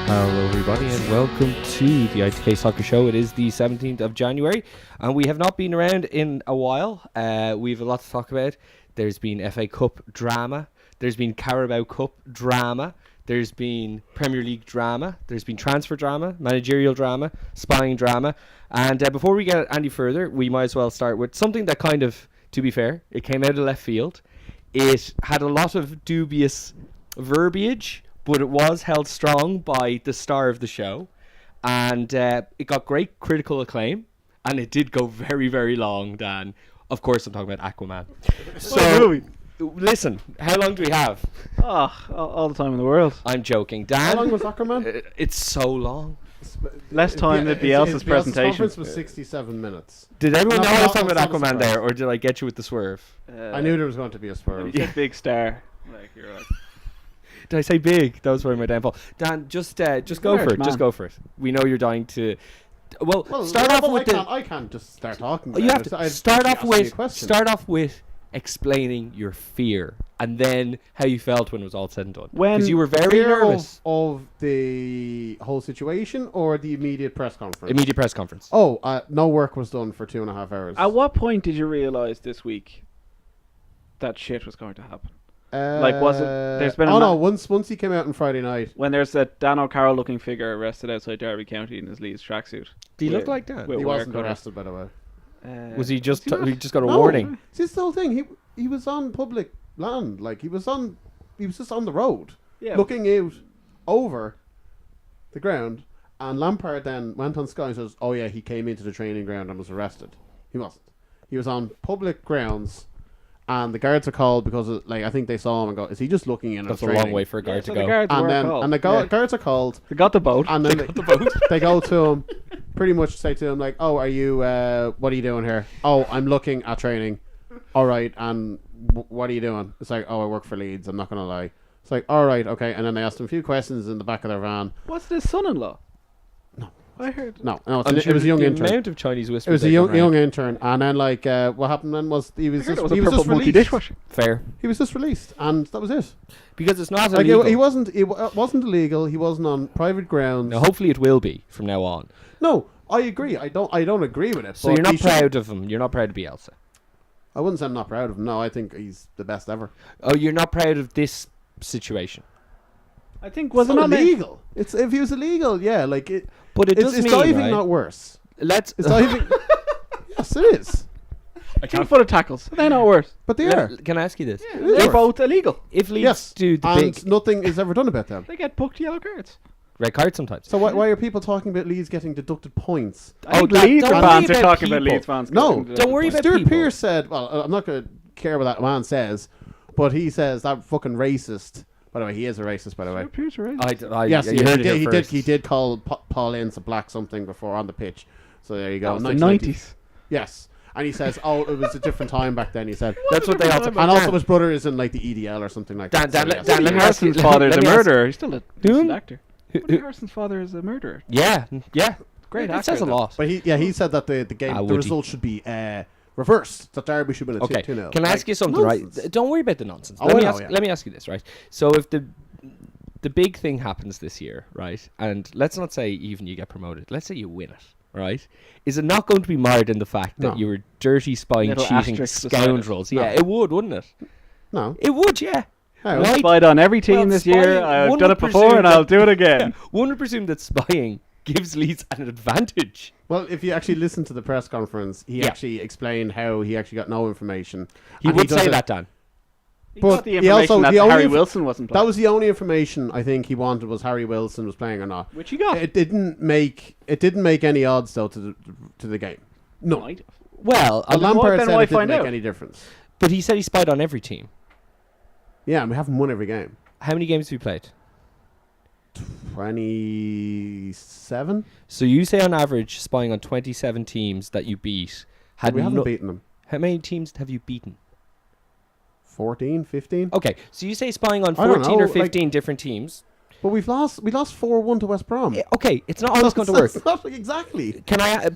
Hello everybody and welcome to the ITK Soccer Show. It is the 17th of January and we have not been around in a while. We have a lot to talk about. There's been FA Cup drama. There's been Carabao Cup drama. There's been Premier League drama. There's been transfer drama, managerial drama, spying drama. And before we get any further, we might as well start with something that kind of, to be fair, it came out of left field. It had a lot of dubious verbiage, but it was held strong by the star of the show, and it got great critical acclaim, and it did go very, very long, Dan. Of course, I'm talking about Aquaman. So, listen, how long do we have? All the time in the world. I'm joking. Dan? How long was Aquaman? It's so long. Less time than Bielsa's presentation. Conference was 67 minutes. Did everyone know I was talking about not Aquaman there, or did I get you with the swerve? I knew there was going to be a swerve. You said big star. Like, you're like... Did I say big? That was probably my downfall. Dan, just go for it. Man. Just go for it. We know you're dying to... Well, I can't just start talking. You have to start off with explaining your fear, and then how you felt when it was all said and done. Because you were very nervous of the whole situation, or the immediate press conference. Immediate press conference. Oh, no work was done for 2.5 hours. At what point did you realise this week that shit was going to happen? Was it? There's been. Once he came out on Friday night. When there's a Dan O'Carroll looking figure arrested outside Derby County in his Leeds tracksuit. Did he look like that? He wasn't arrested, by the way. Was he just? He just got a warning. See, it's the whole thing. He was on public land. Like he was just on the road, looking out over the ground. And Lampard then went on Sky and says, "Oh yeah, he came into the training ground and was arrested." He wasn't. He was on public grounds. And the guards are called because I think they saw him and go, is he just looking in? That's a long way for a guard to go. The guards are called. They got the boat. And then they go to him, pretty much say to him like, "Oh, are you? What are you doing here? Oh, I'm looking at training. All right, and what are you doing?" It's like, "Oh, I work for Leeds. I'm not gonna lie." It's like, "All right, okay." And then they asked him a few questions in the back of their van. What's this son-in-law? No. I heard. No, it was a young intern. Amount of Chinese whispers. It was a young intern, and then what happened then was he was just released. Dishwasher. Fair. He was just released, and that was it. Because it's not illegal. He wasn't. It wasn't illegal. He wasn't on private grounds. Now, hopefully, it will be from now on. No, I agree. I don't agree with it. So you're not proud of him. You're not proud of Bielsa. I wouldn't say I'm not proud of him. No, I think he's the best ever. Oh, you're not proud of this situation. I think was it not illegal? It's if he was illegal, yeah, like it. But it's diving, right? Not worse. It's diving. Yes, it is. I can't put tackles. They're not worse, but they are. Can I ask you this? Yeah, they're both illegal. If Leeds do the big, nothing is ever done about them. They get booked yellow cards. Red cards sometimes. So why are people talking about Leeds getting deducted points? Leeds fans are talking about Leeds fans. No, don't worry about Stuart people. Pearce said, well, I'm not going to care what that man says, but he says that fucking racist. By the way, he is a racist, by the way. Stuart Pearce racist. Yes, he did call Paul Ince a black something before on the pitch. So there you go. That was the 90s. Yes. And he says, "Oh, it was a different time back then." He said, "That's what they all." And also, his brother is in like the EDL or something like that. Dan Harrison's father is a murderer. He's still a decent actor. Harrison's father is a murderer. Yeah. Great actor. It says a lot. But he said that the game, the result should be reversed. That Derby should win a 2-0. Can I ask you something? Nonsense. Right? Don't worry about the nonsense. Let me ask you this, right? So if the big thing happens this year, right? And let's not say even you get promoted. Let's say you win it. Right? Is it not going to be marred in the fact that you were dirty, spying, cheating scoundrels? Yeah, it would, wouldn't it? No. It would, yeah. I've spied on every team this year. I've done it before and I'll do it again. One would presume that spying gives Leeds an advantage. Well, if you actually listen to the press conference, he actually explained how he actually got no information. He would say that, Dan. But he also that Harry Wilson wasn't playing. That was the only information I think he wanted was Harry Wilson was playing or not. Which he got. It didn't make any odds though to the game. No. Right. Well, Lampard said it didn't make any difference. But he said he spied on every team. Yeah, and we haven't won every game. How many games have you played? 27. So you say on average spying on 27 teams that you beat. We haven't beaten them. How many teams have you beaten? 14, 15. Okay, so you say spying on 14 or 15 different teams. But we lost 4-1 to West Brom. Okay, it's not always going to work. That's not exactly. Can I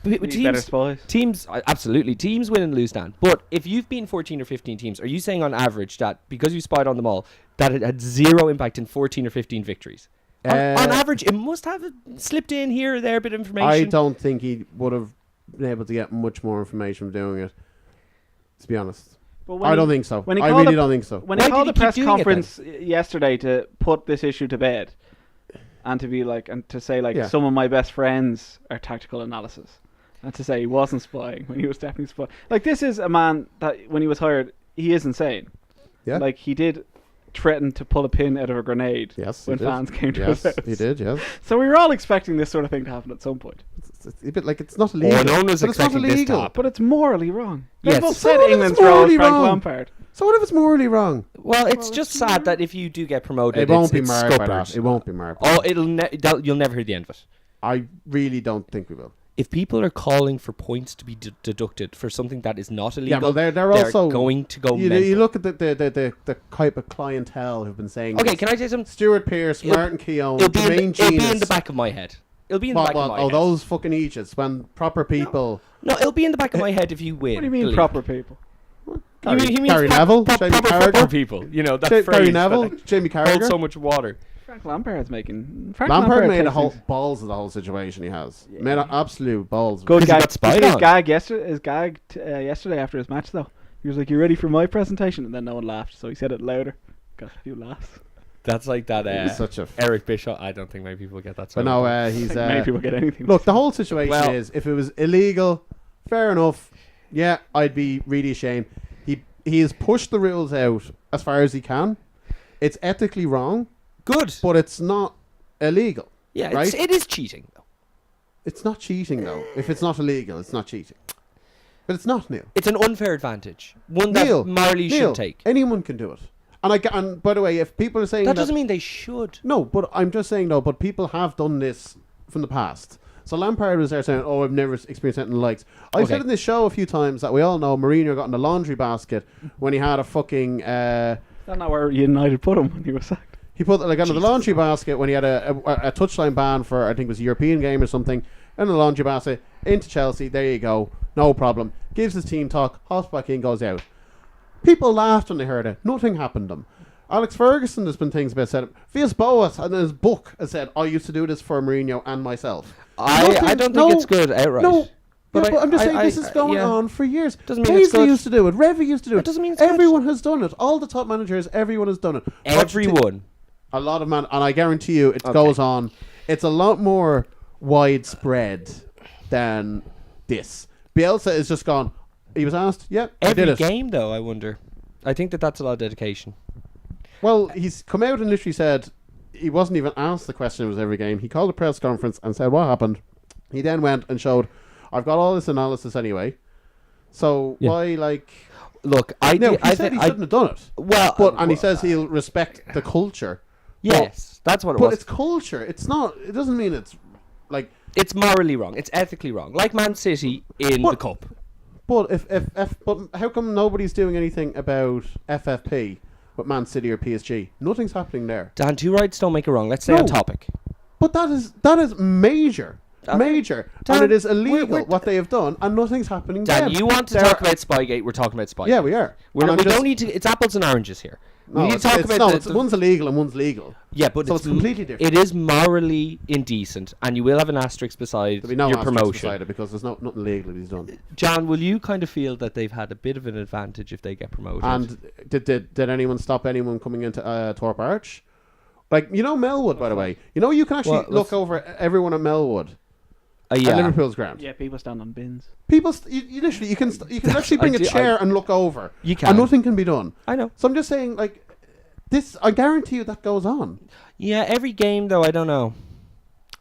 teams absolutely teams win and lose, Dan. But if you've been 14 or 15 teams, are you saying on average that because you spied on them all that it had zero impact in 14 or 15 victories On average, it must have slipped in here or there a bit of information. I don't think he would have been able to get much more information from doing it, to be honest. I don't think so. I really don't think so. When he called the press conference yesterday to put this issue to bed, and to be like, and to say like, some of my best friends are tactical analysis, and to say he wasn't spying when he was definitely spying. Like, this is a man that when he was hired, he is insane. Yeah. Like, he did threaten to pull a pin out of a grenade when fans came to his house. He did, yes. So we were all expecting this sort of thing to happen at some point. It's a bit like it's not illegal. No one was expecting this to happen. But it's morally wrong. Yes. They both said England's role is Frank Lampard. So what if it's morally wrong? Well, it's just sad that if you do get promoted, it won't be marked by that. It won't be marked. Oh, you'll never hear the end of it. I really don't think we will. If people are calling for points to be deducted for something that is not illegal, they're also going to go you, mental. You look at the type of clientele who've been saying okay, this. Can I say something? Stuart Pearce, Martin Keown, Jermaine Genius. It'll be in the back of my head. It'll be in the back of my head. Those fucking Egypts, when proper people... No, it'll be in the back of my head if you win. What do you mean proper people? Gary Neville, Jamie Carragher. People, you know, that phrase. Gary Neville, Jamie Carragher. Holds so much water. Frank Lampard's making... Lampard made balls of the whole situation he has. Yeah. Made absolute balls. Good gag. His gag yesterday after his match, though. He was like, "You ready for my presentation?" And then no one laughed, so he said it louder. Got a few laughs. That's like that such a Eric Bischoff. I don't think many people get that. But no, he's... many people get anything. Look, the whole situation is, if it was illegal, fair enough, yeah, I'd be really ashamed. He has pushed the rules out as far as he can. It's ethically wrong. Good. But it's not illegal. Yeah, right? It is cheating, though. It's not cheating, though. If it's not illegal, it's not cheating. But it's not, Neil. It's an unfair advantage. One that morally should take. Anyone can do it. And by the way, if people are saying that doesn't mean they should. No, but I'm just saying, though, but people have done this from the past. So Lampard was there saying, "Oh, I've never experienced anything like." I've said in this show a few times that we all know Mourinho got in the laundry basket when he had a fucking... That's not where United put him when he was sacked. He put under the laundry basket when he had a touchline ban for, I think it was a European game or something, in the laundry basket, into Chelsea, there you go, no problem. Gives his team talk, hops back in, goes out. People laughed when they heard it. Nothing happened to them. Alex Ferguson, there's been things about said. Villas-Boas, in his book, has said, "I used to do this for Mourinho and myself." I don't think it's good outright. No. But I'm just saying this is going on for years. Doesn't mean it's good. used to do it. Revy used to do it. Doesn't mean it's everyone has done it. All the top managers, everyone has done it. Everyone. A lot of and I guarantee you, it goes on. It's a lot more widespread than this. Bielsa is just gone. He was asked, every game though. I wonder. I think that's a lot of dedication. Well, he's come out and literally said he wasn't even asked the question. It was every game. He called a press conference and said what happened. He then went and showed, "I've got all this analysis anyway. So why Look, he said he shouldn't have done it. Well, and he says he'll respect the culture. Yes, that's what it was. But it's culture. It's not. It doesn't mean it's like it's morally wrong. It's ethically wrong. Like Man City in the cup. But but how come nobody's doing anything about FFP with Man City or PSG? Nothing's happening there. Dan, two rights don't make a wrong. Let's stay on topic. But that is major. Okay. Major. Dan, and it is illegal what they have done, and nothing's happening there. Dan, you want to talk about Spygate, we're talking about Spygate. Yeah, we are. We don't need to... It's apples and oranges here. We need to talk about... one's illegal and one's legal. Yeah, but it's completely different. It is morally indecent, and you will have an asterisk beside your promotion. Beside it because there's nothing legal he's done. John, will you kind of feel that they've had a bit of an advantage if they get promoted? And did anyone stop anyone coming into Thorpe Arch? Like, Melwood, by the way. You can actually look over everyone at Melwood. At Liverpool's ground. Yeah, people stand on bins. People, you literally, you can actually bring a chair and look over. You can. And nothing can be done. I know. So I'm just saying, like, this, I guarantee you that goes on. Yeah, every game, though, I don't know.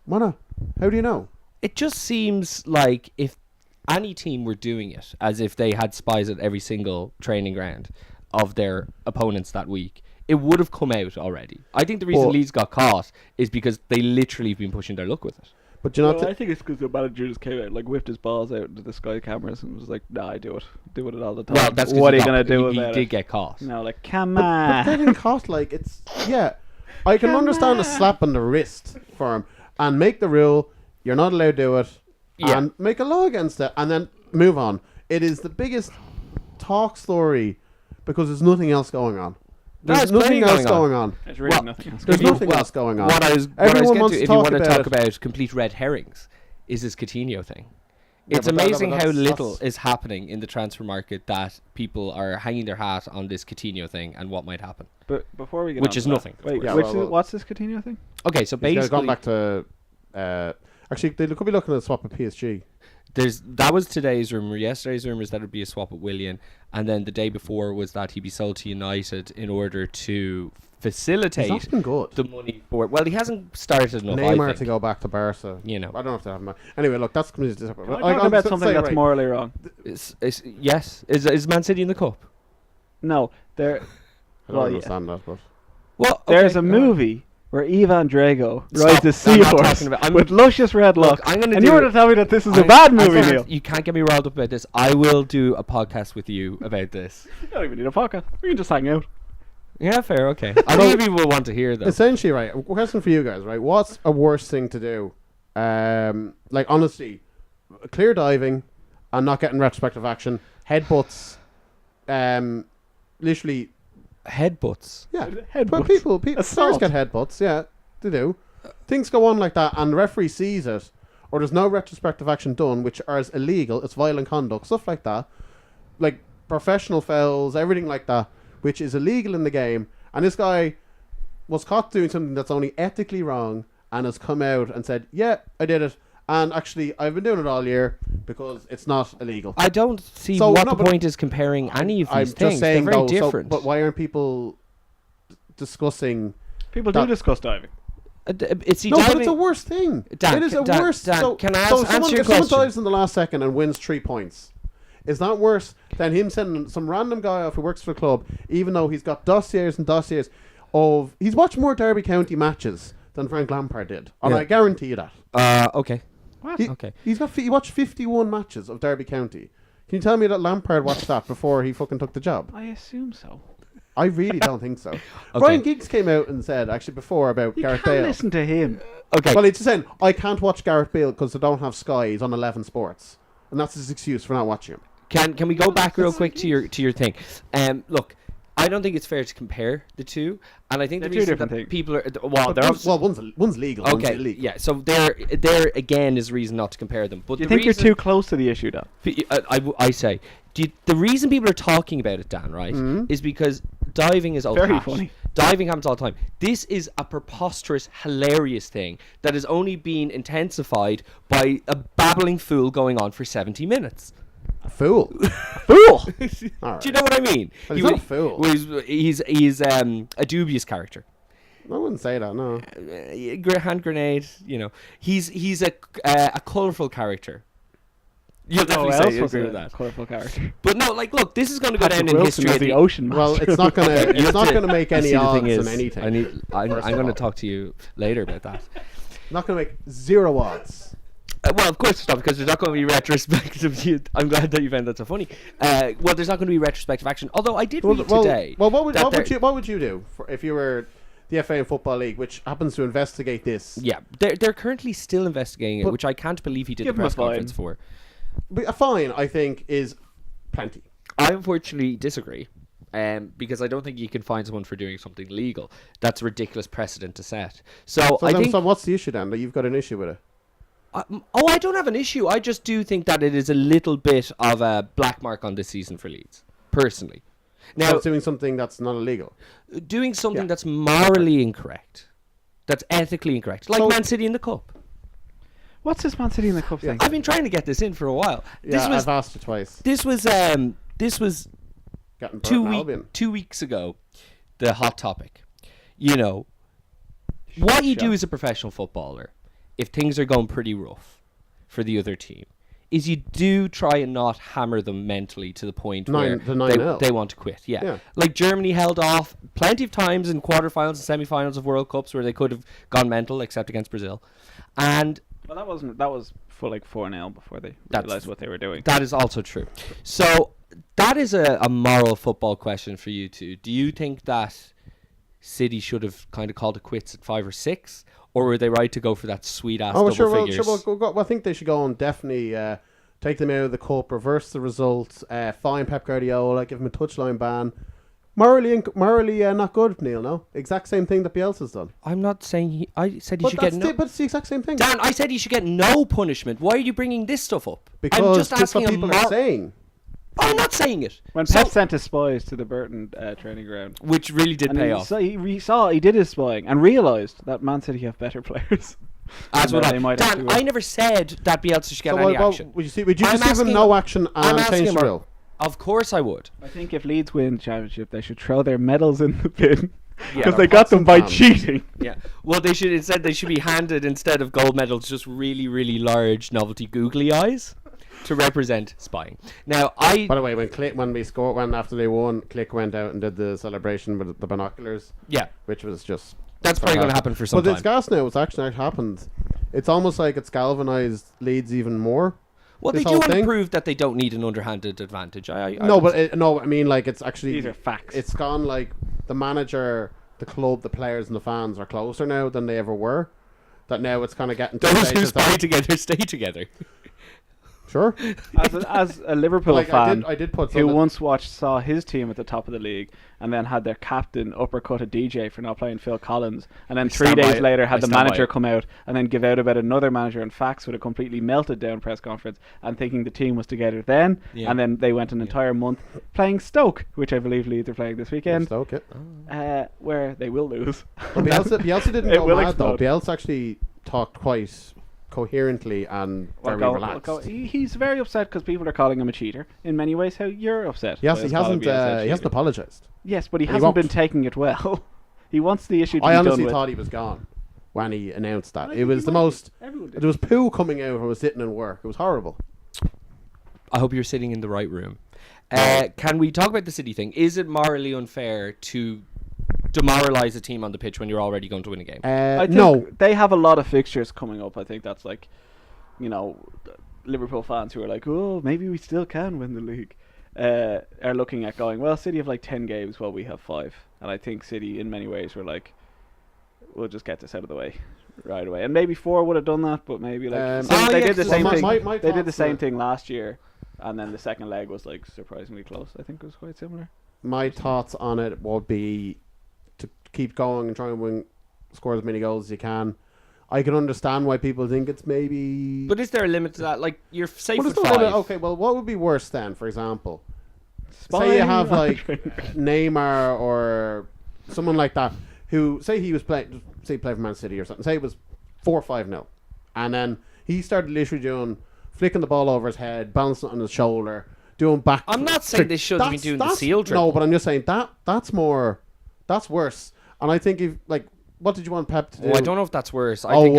Why not? How do you know? It just seems like if any team were doing it, as if they had spies at every single training ground of their opponents that week, it would have come out already. I think the reason Leeds got caught is because they literally have been pushing their luck with it. But I think it's because the manager just came out, whipped his balls out into the Sky cameras and was like, "Nah, I do it all the time." Well, that's what are you gonna do about it? He did get caught. No, come on. But getting caught, I can understand a slap on the wrist for him and make the rule. You're not allowed to do it, and make a law against it, and then move on. It is the biggest talk story because there's nothing else going on. There's nothing else going on. There's really nothing else. There's nothing else going on. What I was getting to, if you want to talk about complete red herrings, is this Coutinho thing. It's amazing how little is happening in the transfer market that people are hanging their hat on this Coutinho thing and what might happen. But before we get which is nothing. Wait, what's this Coutinho thing? Okay, so basically, gone back to. Actually, they could be looking at a swap at PSG. That was today's rumour. Yesterday's rumour is that it would be a swap at Willian, and then the day before was that he'd be sold to United in order to facilitate the money for. Well, he hasn't started enough. Neymar to go back to Barca. You know, I don't know if they have him. Anyway, look, that's completely separate. I'm talking about something that's morally wrong. Yes, is Man City in the cup? No, they're. I don't understand that, but there's a movie where Ivan Drago rides a seahorse with luscious red locks. And you were to tell me that this is a bad movie, Neil. You can't get me riled up about this. I will do a podcast with you about this. You don't even need a podcast. We can just hang out. Yeah, fair, okay. I think people will want to hear that. Essentially, right, a question for you guys, right? What's a worse thing to do? Like, honestly, clear diving and not getting retrospective action, headbutts, literally... Headbutts? Yeah. Headbutts. People players get headbutts, yeah, they do. Things go on like that, and the referee sees it, or there's no retrospective action done, which is illegal, it's violent conduct, stuff like that. Like, professional fouls, everything like that, which is illegal in the game, and this guy was caught doing something that's only ethically wrong and has come out and said, yeah, I did it, and actually I've been doing it all year because it's not illegal. I don't see what the point is comparing any of these things. They're very different. But why aren't people discussing... People do discuss diving. But it's a worse thing. Dan, it is a worse... Dan, can I answer your question? If someone dives in the last second and wins 3 points, is that worse than him sending some random guy off who works for the club, even though he's got dossiers and dossiers of... He's watched more Derby County matches than Frank Lampard did. And I guarantee you that. Okay. What? Okay. He watched 51 matches of Derby County. Can you tell me that Lampard watched that before he fucking took the job? I assume so. I really don't think so. Ryan Giggs came out and said, actually, before about Gareth Bale. You can't listen to him. Okay. Well, he's just saying, I can't watch Gareth Bale because I don't have Sky. He's on 11 Sports. And that's his excuse for not watching him. Can we go back real quick to your thing? Look, I don't think it's fair to compare the two, and I think they're the two reason different that things. people are one's legal, one's illegal. Yeah, so there again is reason not to compare them. But do you think you're too close to the issue, Dan? I say the reason people are talking about it, Dan, right, is because diving is old very hat. funny. Diving happens all the time. This is a preposterous, hilarious thing that has only been intensified by a babbling fool going on for 70 minutes. A fool. Fool. Right. Do you know what I mean? Well, he's not a fool. He's a dubious character. I wouldn't say that. No. Hand grenade. You know, he's a colourful character. You'll definitely say agree with that. Colourful character. But no, like, look, this is going to go down in history of the ocean. Well, it's not going to. It's not going to make any odds on anything. I'm going to talk to you later about that. Not going to make 0 odds. Well, of course it's not, because there's not going to be retrospective. I'm glad that you found that so funny. Well, there's not going to be retrospective action. Although I did read today. Well, what would you do if you were the FA and Football League, which happens to investigate this? Yeah, they're currently still investigating it, which I can't believe he did the press conference for. But a fine, I think, is plenty. I unfortunately disagree. Because I don't think you can fine someone for doing something legal. That's a ridiculous precedent to set. So I think. So what's the issue then? That you've got an issue with it? I don't have an issue. I just do think that it is a little bit of a black mark on this season for Leeds, personally. Now, doing something that's not illegal. Doing something that's morally incorrect, that's ethically incorrect, like Man City in the Cup. What's this Man City in the Cup thing? I've been trying to get this in for a while. I've asked you twice. This was 2 weeks ago, the hot topic. You know, what you do as a professional footballer, if things are going pretty rough for the other team, is you do try and not hammer them mentally to the point where they want to quit. Yeah. Like Germany held off plenty of times in quarterfinals and semi-finals of World Cups where they could have gone mental, except against Brazil. And well, that was for like 4-0 before they realised what they were doing. That is also true. So that is a moral football question for you two. Do you think that City should have kind of called it quits at 5 or 6? Or were they right to go for that sweet-ass double figures? I think they should go and definitely take them out of the cup, reverse the results, fine Pep Guardiola, give him a touchline ban, Morally not good, Neil. No, exact same thing that Bielsa's done. I'm not saying I said he should get no. But it's the exact same thing. Dan, I said he should get no punishment. Why are you bringing this stuff up? Because I'm just that's asking what people are saying. I'm not saying it. When Pep sent his spies to the Burton training ground, which really did pay off. So he did his spying and realised that Man City have better players. That's what Dan, I never said that Bielsa should get any action. Would you just give him no action and change the rule? Of course I would. I think if Leeds win the championship, they should throw their medals in the bin because they got them by cheating. Yeah. Well, they should be handed instead of gold medals just really, really large novelty googly eyes to represent spying. Now, by the way, when after they won, Click went out and did the celebration with the binoculars. Yeah. Which was just. That's probably going to happen for some time. But it's gas now. It's actually happened. It's almost like it's galvanized Leeds even more. Well, they do want to prove that they don't need an underhanded advantage. I mean, like, it's actually... These are facts. It's gone, like, the manager, the club, the players and the fans are closer now than they ever were. That now it's kind of getting... Those who spy together stay together. Sure. As a Liverpool fan I did put who once saw his team at the top of the league and then had their captain uppercut a DJ for not playing Phil Collins, and then 3 days later had the manager come out and then give out about another manager and facts with a completely melted down press conference and thinking the team was together then, and then they went an entire month playing Stoke, which I believe Leeds are playing this weekend. Stoke, where they will lose. Well, Bielsa didn't go mad though. Bielsa actually talked quite coherently and very relaxed. He's very upset because people are calling him a cheater. In many ways, how you're upset. Yes, he hasn't apologised. Yes, but he hasn't been taking it well. He wants the issue to be done with. I honestly thought he was gone when he announced that. It was the most. There was poo coming out when I was sitting in work. It was horrible. I hope you're sitting in the right room. Can we talk about the City thing? Is it morally unfair to demoralize a team on the pitch when you're already going to win a game? I think they have a lot of fixtures coming up. I think that's like, Liverpool fans who are like, oh, maybe we still can win the league, are looking at going, well, City have like 10 games while we have 5. And I think City in many ways were like, we'll just get this out of the way right away. And maybe 4 would have done that, but maybe they did the same thing. They did the same thing last year, and then the second leg was like surprisingly close. I think it was quite similar. My thoughts on it would be to keep going and try and score as many goals as you can. I can understand why people think it's maybe... But is there a limit to that? Like, you're safe with 5. Okay, well, what would be worse then, for example? Say you have, like, Neymar or someone like that who, say he was playing for Man City or something, say it was 4-5-0, and then he started literally flicking the ball over his head, bouncing it on his shoulder, doing back... I'm not saying they shouldn't be doing the seal dribble. No, but I'm just saying that's worse. And I think if, like, what did you want Pep to do? I don't know if that's worse. That's actually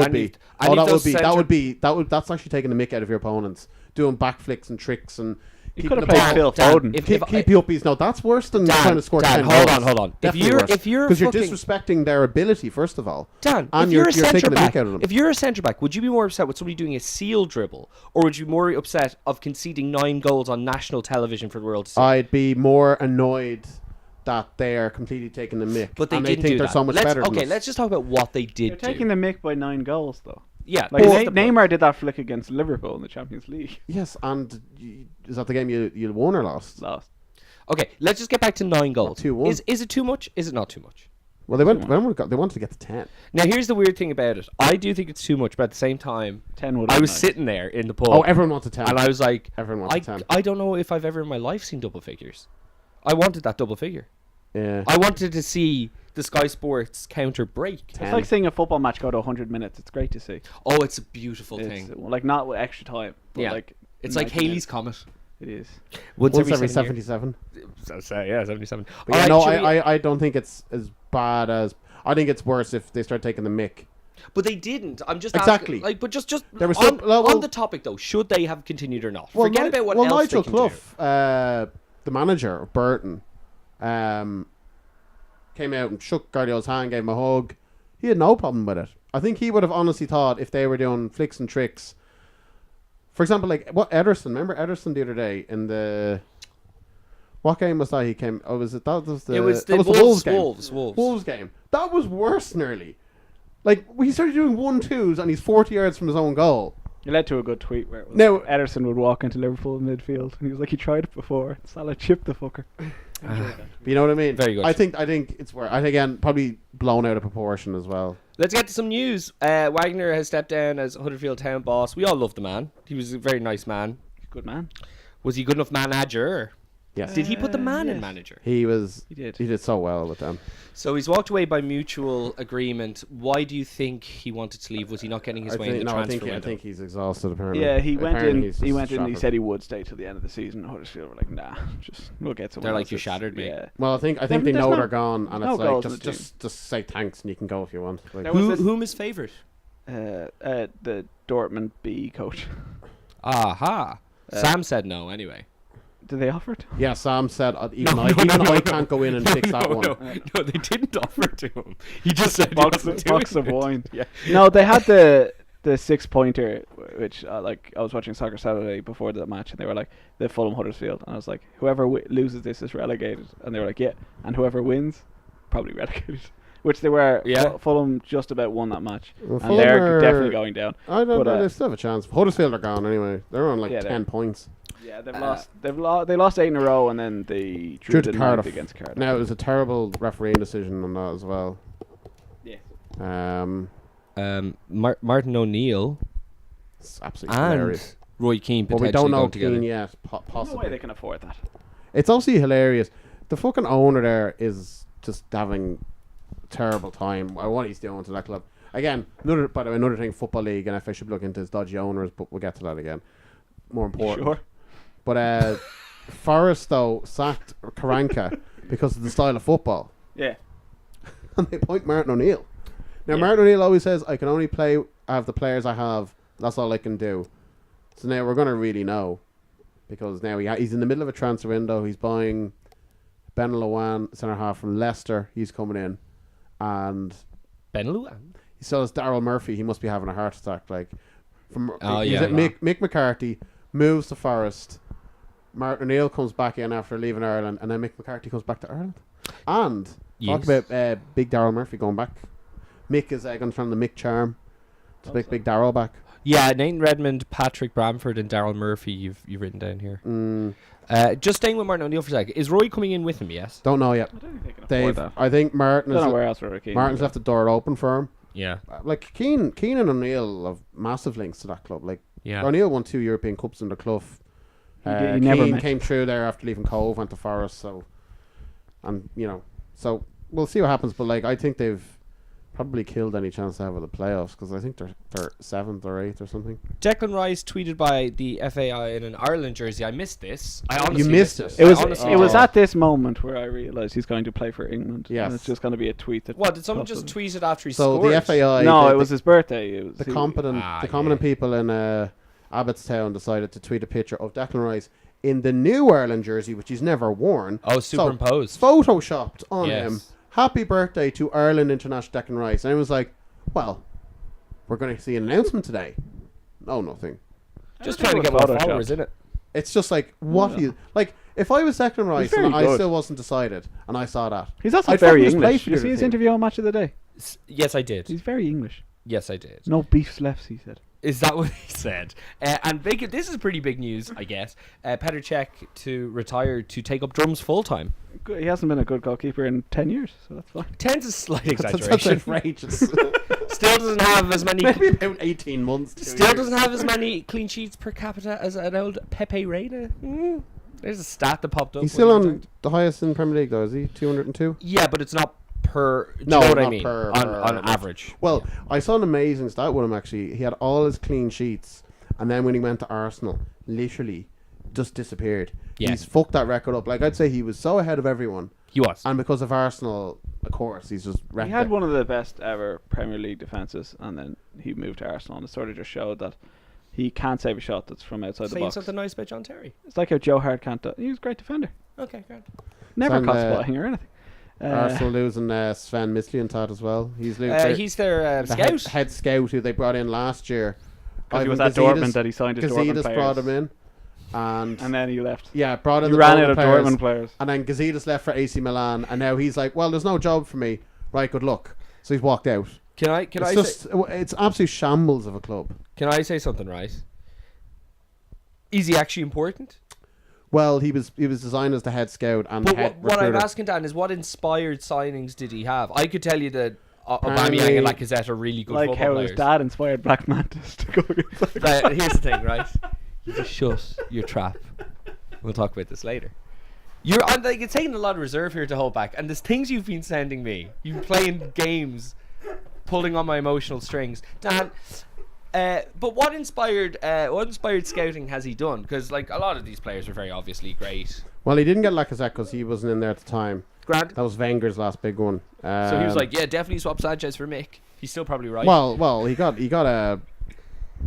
taking the mick out of your opponents, doing backflicks and tricks and keeping the ball. Phil Foden. Keep you uppies. No, that's worse than trying to score 10 goals. Hold on. If you're disrespecting their ability, first of all, Dan, and you're taking the mick out of them. If you're a centre back, would you be more upset with somebody doing a seal dribble, or would you be more upset of conceding 9 goals on national television for the world to see? I'd be more annoyed that they are completely taking the mick, but they think they're so much better. Okay, let's just talk about what they did. They're taking the mick by 9 goals, though. Yeah, like Neymar did that flick against Liverpool in the Champions League. Yes, and is that the game you won or lost? Lost. Okay, let's just get back to 9 goals. 2-1. Is it too much? Is it not too much? Well, they wanted to get to 10. Now, here's the weird thing about it. I do think it's too much, but at the same time, 10 would. I was sitting there in the pub. Oh, everyone wants a 10, and I was like, everyone wants a 10. I don't know if I've ever in my life seen double figures. I wanted that double figure. Yeah. I wanted to see the Sky Sports counter break. 10. It's like seeing a football match go to 100 minutes. It's great to see. Oh, it's a beautiful thing. Like, not with extra time, but like it's like Halley's Comet. It is. Once every 77. Yeah, 77. But yeah, I don't think it's as bad as... I think it's worse if they start taking the mick. But they didn't. I'm just exactly. Asking, but just there was on the topic though, should they have continued or not? Forget about what else Nigel they can Clough, the manager of Burton, came out and shook Guardiola's hand, gave him a hug. He had no problem with it. I think he would have honestly thought if they were doing flicks and tricks. For example, like what Ederson. Remember Ederson the other day in the... What game was that he came... Oh, was it... That was the... It was the Wolves game. That was worse nearly. Like, he started doing 1-2s and he's 40 yards from his own goal. It led to a good tweet where Ederson would walk into Liverpool midfield and he was like, he tried it before. Salah chipped the fucker. You know what I mean? Very good. I think it's where again probably blown out of proportion as well. Let's get to some news. Wagner has stepped down as Huddersfield Town boss. We all love the man. He was a very nice man. Good man. Was he good enough manager? Yes. Did he put the man in manager? He was. He did. He did so well with them. So he's walked away by mutual agreement. Why do you think he wanted to leave? Was he not getting his way in the transfer window? I think he's exhausted. Apparently. Yeah, he went in. He went in. Shattered. He said he would stay till the end of the season. Huddersfield were like, nah, we'll get someone. They're like, else. you shattered me. Yeah. Well, I think they know they're gone, and it's like just say thanks and you can go if you want. Like, whom is favourite? The Dortmund B coach. Aha. Sam said no anyway. Did they offer it? Yeah, Sam said I can't go in and fix that one. No, they didn't offer it to him. He just said box of wine. Yeah. No, they had the 6-pointer, which I was watching Soccer Saturday before the match, and they were like the Fulham Huddersfield, and I was like, whoever loses this is relegated, and they were like, yeah, and whoever wins, probably relegated. Which they were. Yeah. Fulham just about won that match, and they're definitely going down. I don't know. They still have a chance. Huddersfield are gone anyway. They're on 10 points. Yeah, they've lost. They lost 8 in a row, and then they drew the Cardiff against Cardiff. Now it was a terrible refereeing decision on that as well. Yeah. Martin O'Neill. It's absolutely hilarious. Roy Keane But potentially we don't know Keane yet. Possibly. No way they can afford that. It's also hilarious. The fucking owner there is just having a terrible time. What he's doing to that club. Again, another thing Football League and FA should look into is dodgy owners, but we'll get to that again. More important. Sure. But Forest, though, sacked Karanka because of the style of football. Yeah. And they point Martin O'Neill. Now, Martin O'Neill always says, I can only have the players I have. That's all I can do. So now we're going to really know. Because now he's in the middle of a transfer window. He's buying Ben Lewan, centre-half from Leicester. He's coming in. And Ben Lewan? He still has Daryl Murphy. He must be having a heart attack. Mick McCarthy moves to Forest. Martin O'Neill comes back in after leaving Ireland, and then Mick McCarthy comes back to Ireland. And talk about big Daryl Murphy going back. Mick is going to turn the Mick charm to big Daryl back. Yeah, Nathan Redmond, Patrick Bramford, and Daryl Murphy. You've written down here. Just staying with Martin O'Neill for a second. Is Roy coming in with him? Yes. Don't know yet. I don't think they can afford that. I think Martin. I don't know where else Martin's left the door open for him. Yeah. Like Keane and O'Neill have massive links to that club. Like O'Neill won 2 European Cups in the Clough. He never Keane came through there after leaving Cove, went to Forest. So we'll see what happens. But I think they've probably killed any chance to have the playoffs because I think they're 7th or 8th or something. Declan Rice tweeted by the FAI in an Ireland jersey. I missed this. I honestly you missed it. It was at this moment where I realised he's going to play for England. Yes. And it's just going to be a tweet. Did someone just tweet it after he scored? So the FAI... No, it was his birthday. The competent people in Abbottstown decided to tweet a picture of Declan Rice in the new Ireland jersey, which he's never worn. Oh, superimposed. So, photoshopped on him. Happy birthday to Ireland International Declan Rice. And I was like, well, we're going to see an announcement today. No, nothing. Just trying to get more followers, isn't it? It's just like, if I was Declan Rice and I still wasn't decided, and I saw that. He's also very English. Did you see his interview on Match of the Day? Yes, I did. He's very English. Yes, I did. No beefs left, he said. Is that what he said? And this is pretty big news, I guess. Petr Cech to retire to take up drums full time. He hasn't been a good goalkeeper in 10 years, so that's fine. 10's a slight exaggeration. That's outrageous. Still doesn't have as many... Maybe about 18 months. Still doesn't have as many clean sheets per capita as an old Pepe Reina. There's a stat that popped up. He's still on the highest in Premier League, though, is he? 202? Yeah, but it's not per... Do you know what I mean? On average. Well, I saw an amazing stat with him, actually. He had all his clean sheets, and then when he went to Arsenal, literally just disappeared. Yeah. He's fucked that record up. I'd say he was so ahead of everyone. He was. And because of Arsenal, of course, he's just wrecked. He had one of the best ever Premier League defences, and then he moved to Arsenal, and it sort of just showed that he can't save a shot that's from outside the box. Saying something nice about John Terry. It's like how Joe Hart can't he was a great defender. Okay, great. Never caught spotting or anything. Arsenal losing Sven Mislintat as well. He's their scout. Head scout who they brought in last year. Because he was at Dortmund that he signed his Dortmund players. Brought him in. And then he left. Yeah, brought in he ran out of Dortmund players. And then Gazidis left for AC Milan, and now he's like, well, there's no job for me. Right, good luck. So he's walked out. It's absolute shambles of a club. Can I say something, right? Is he actually important? Well, he was designed as the head scout and But the head what I'm recruiter. asking, Dan, is what inspired signings did he have? I could tell you that Aubameyang and Lacazette are really good like football how players. his dad inspired Black Mantis to go against. Here's the thing, right? You just shut your trap. We'll talk about this later. I'm like, it's taking a lot of reserve here to hold back, and there's things you've been sending me. You've been playing games, pulling on my emotional strings, Dan. But what inspired scouting has he done? Because like a lot of these players are very obviously great. Well, he didn't get Lacazette because he wasn't in there at the time. Grant. That was Wenger's last big one. So he was like, yeah, definitely swap Sanchez for Mick. He's still probably right. Well, he got a.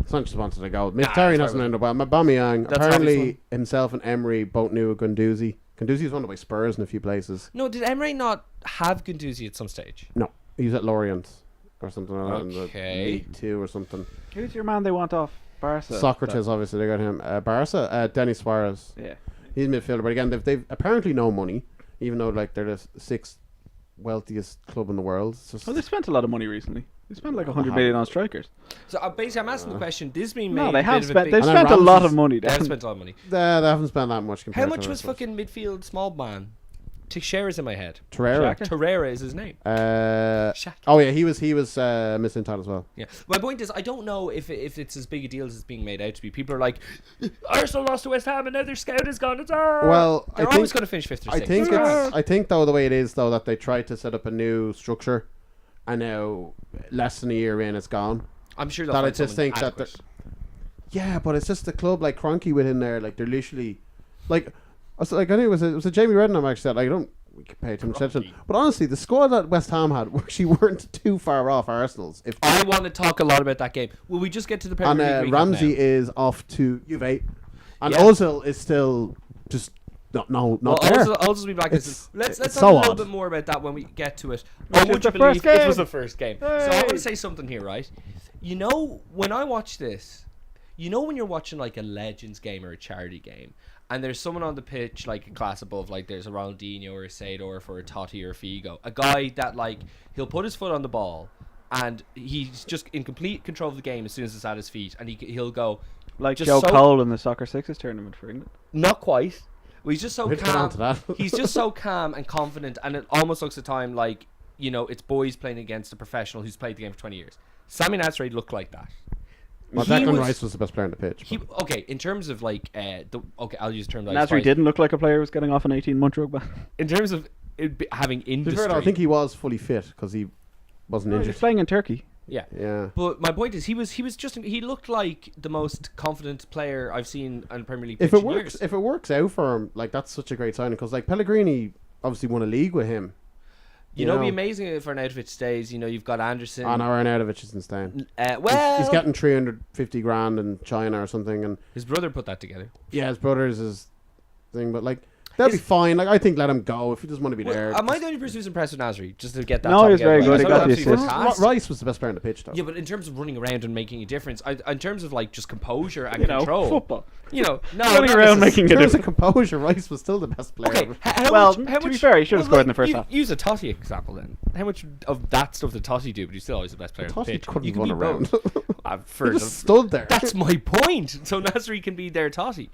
Sanchez wanted to go. Mkhitaryan hasn't ended well. Aubameyang, apparently himself and Emery both knew Guendouzi. Guendouzi was wanted by Spurs in a few places. No, did Emery not have Guendouzi at some stage? No, he was at Lorient or something like that in the Okay. League 2 or something. Who's your man they want off Barca? Socrates, obviously, they got him. Barca, Denis Suarez. Yeah. He's a midfielder, but again, they've apparently no money, even though like they're the sixth wealthiest club in the world. It's just Well, they spent a lot of money recently. They spent like 100 million on strikers. So basically, I'm asking the question: this being made? No, they have spent. They've And then spent a lot of Ramsey's- money. They have spent a lot of money. they haven't spent that much. How compared much to was the rest of fucking midfield small man? Teixeira's in my head. us. Torreira? Xhaka? Torreira is his name. Shaq. Oh yeah, he was missing time as well. Yeah. My point is, I don't know if it's as big a deal as it's being made out to be. People are like, Arsenal lost to West Ham and now their scout is gone. It's Well, they're always going to finish fifth or sixth. I think though the way it is though that they tried to set up a new structure, and now less than a year in, it's gone. I'm sure they'll That I find just someone think that adequate. Yeah, but it's just the club like Kroenke within there, like they're literally like I think it was a Jamie Redknapp actually said like I don't we could pay too much attention. But honestly, the squad that West Ham had actually weren't too far off Arsenal's. If I want to talk a lot about that game. Will we just get to the Premier and League? Ramsey now? is off to Juve, and Yeah. Ozil is still just not there. Ozil's be back. It's Let's talk so a little odd. bit more about that when we get to it. Which Oh, is would you the believe first game? it was the first game? So I Hey. want to say something here, right? You know, when I watch this, you know when you're watching like a Legends game or a charity game, and there's someone on the pitch like a class above, like there's a Ronaldinho or a Seydorf or a Totti or a Figo, a guy that like he'll put his foot on the ball and he's just in complete control of the game as soon as it's at his feet, and he'll go Like just Joe so- Cole in the Soccer Sixes tournament for England. not quite. Well, he's just so We'll get on calm. to that. He's just so calm and confident, and it almost looks at time like, you know, it's boys playing against a professional who's played the game for 20 years. Sami Nasri looked like that. Well, He Declan was- Rice was the best player on the pitch. Okay, in terms of like I'll use the term like Nasri didn't look like a player who was getting off an 18-month drug ban. in terms of having To be industry. fair, though, I think he was fully fit because he wasn't He was injured. playing in Turkey. yeah. Yeah. But my point is, he looked like the most confident player I've seen on the Premier League. If pitch it in works, years. if it works out for him, like that's such a great signing because like Pellegrini obviously won a league with him. you know, it'd be amazing if Arnautovic stays. You know, you've got Anderson. And Arnautovic isn't staying. Well, He's getting 350 grand in China or something, and his brother put that together. yeah, his brother's his thing, but like they'll be fine. Like I think let him go if he doesn't want to be there. Am I the only person who's impressed with Nasri? Just to get that. No, topic he was out very of the way. good. I He thought got the absolutely assist. fantastic. Rice was the best player on the pitch, though. Yeah, but in terms of running around and making a difference, in terms of like just composure and You know, control, football. you know, no, Running not around necess- making In a terms of difference. composure, Rice was still the best player. Okay, how Well, much, to be fair, he should have scored in the first half. Use a Totti example then. How much of that stuff did Totti do? But he's still always the best player on the Totti pitch. couldn't You can run be around. both. He just stood there. That's my point. So Nasri can be their Totti.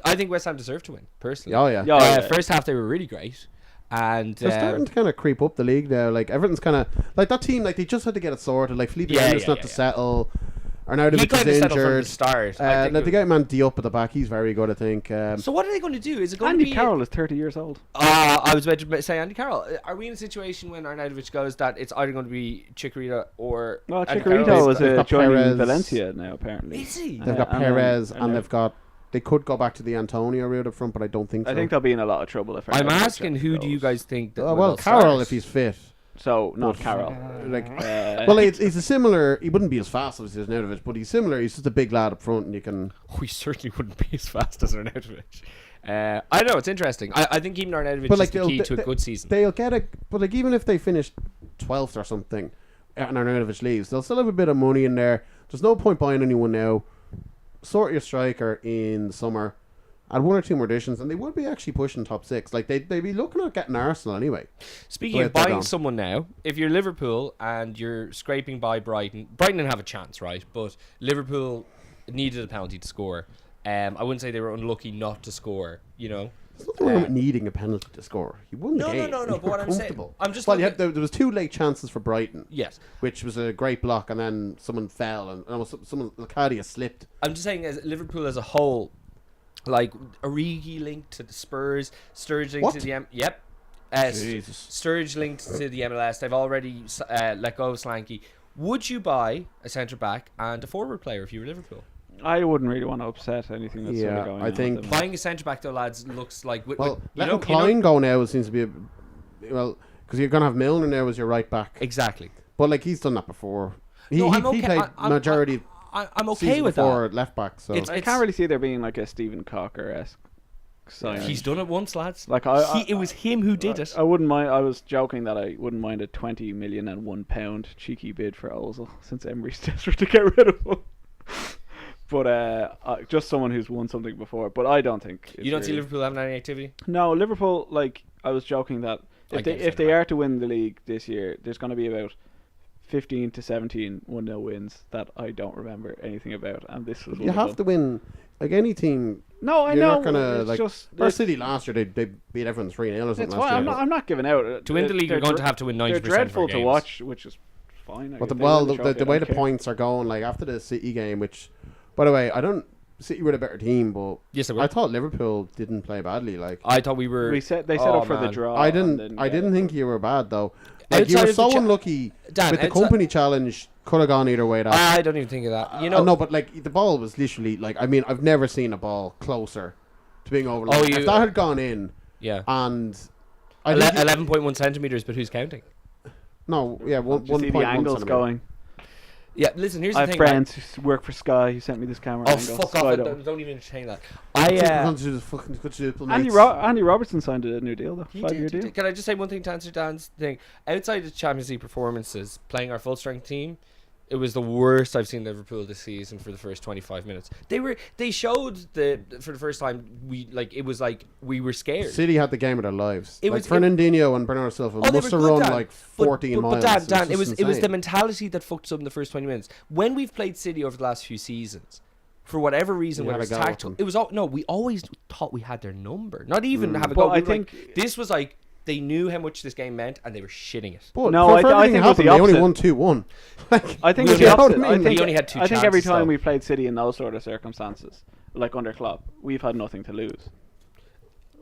I think West Ham deserve to win personally. Oh yeah. Yeah, yeah. First half they were really great, and They're starting to kind of creep up the league now. Like everything's kind of like that team. Like they just had to get it sorted. Like Felipe Anderson had to settle. Arnautovic he kind of is settled from the injured. start. Like they got man Diop at the back. He's very good, I think. So what are they going to do? Is it going Andy to be Carroll is 30 years old. I was about to say Andy Carroll. Are we in a situation when Arnautovic goes that it's either going to be Chikorita or Well, Andy Chikorito Carroll? is They've got joining Perez. Valencia now, apparently. Is he? They've got and Perez then- and they've got. They could go back to the Antonio route up front, but I don't think so. I think they'll be in a lot of trouble if I'm Arnautovic asking, who do you goes. guys think? That well, will Carroll start? if he's fit. So, not But, Carroll. Like, Uh, well, he's a similar. He wouldn't be as fast as Arnautovic, but he's similar. He's just a big lad up front, and you can. We certainly wouldn't be as fast as Arnautovic. I don't know. It's interesting. I think even Arnautovic But is like the key to a good season. They'll get it. But like even if they finish 12th or something, and Arnautovic leaves, they'll still have a bit of money in there. There's no point buying anyone now. Sort your striker in the summer. Add one or two more additions, and they would be actually pushing top six. Like they'd be looking at getting Arsenal anyway. Speaking Wait, of they're buying gone. someone now, if you're Liverpool and you're scraping by Brighton didn't have a chance, right? But Liverpool needed a penalty to score. I wouldn't say they were unlucky not to score. There's nothing wrong with needing a penalty to score. He won the game. No. But what I'm saying, I'm just. Well, there was 2 late chances for Brighton. Yes. Which was a great block, and then someone fell, and someone Lacadia slipped. I'm just saying, as Liverpool as a whole, like Origi linked to the Spurs, Sturridge linked to the Yep. Sturridge linked to the MLS. They've already let go of Slanky. Would you buy a centre back and a forward player if you were Liverpool? I wouldn't really want to upset anything that's sort of going on. I think buying a centre back though, lads, looks like letting Klein go now seems to be because you're gonna have Milner now as your right back. Exactly. But like he's done that before. He played majority. I'm okay with that. Left back, so I can't really see there being like a Stephen Cocker-esque sign. He's done it once, lads. Like it was him who did it. I wouldn't mind. I was joking that I wouldn't mind a £20 million and £1 cheeky bid for Ozil since Emery's desperate to get rid of him. But just someone who's won something before. But I don't think you don't see Liverpool having any activity. No, Liverpool. Like I was joking that if they are to win the league this year, there's going to be about 15 to 17 1-0 wins that I don't remember anything about, and this was. You have to win. Like any team. No, I know. You're not gonna like. First City last year, they beat everyone 3-0 or something. I'm not giving out. To win the league, you're going to have to win 90%. They're dreadful to watch, which is fine. But the way the points are going, like after the City game, which, by the way, City were a better team, but yes, I thought Liverpool didn't play badly. Like I thought we were. They set up for the draw. I didn't think you were bad though. Like you were so unlucky with the company challenge. Could have gone either way. I don't even think of that. No, but like the ball was literally like. I mean, I've never seen a ball closer to being over. If that had gone in, and 11.1 centimeters, but who's counting? No, yeah, 1.1 see the angles going. Yeah, listen. Here's the I thing. have friends who work for Sky who sent me this camera. Oh, fuck off! Don't even entertain that. Andy Robertson signed a new deal though. 5-year deal. Can I just say one thing to answer Dan's thing? Outside of Champions League performances, playing our full strength team, it was the worst I've seen Liverpool this season for the first 25 minutes. They showed for the first time we were scared. City had the game of their lives. Fernandinho and Bernardo Silva must have run like 14 miles. But Dan, it was the mentality that fucked us up in the first 20 minutes. When we've played City over the last few seasons, for whatever reason, whether it was tactical, it was we always thought we had their number. Not even have a go. I think this was like. They knew how much this game meant, and they were shitting it. But no, I think it was the opposite. They only won 2-1. I think it's the opposite. We only had 2 chances. I think every time we played City in those sort of circumstances, like under Klopp, we've had nothing to lose.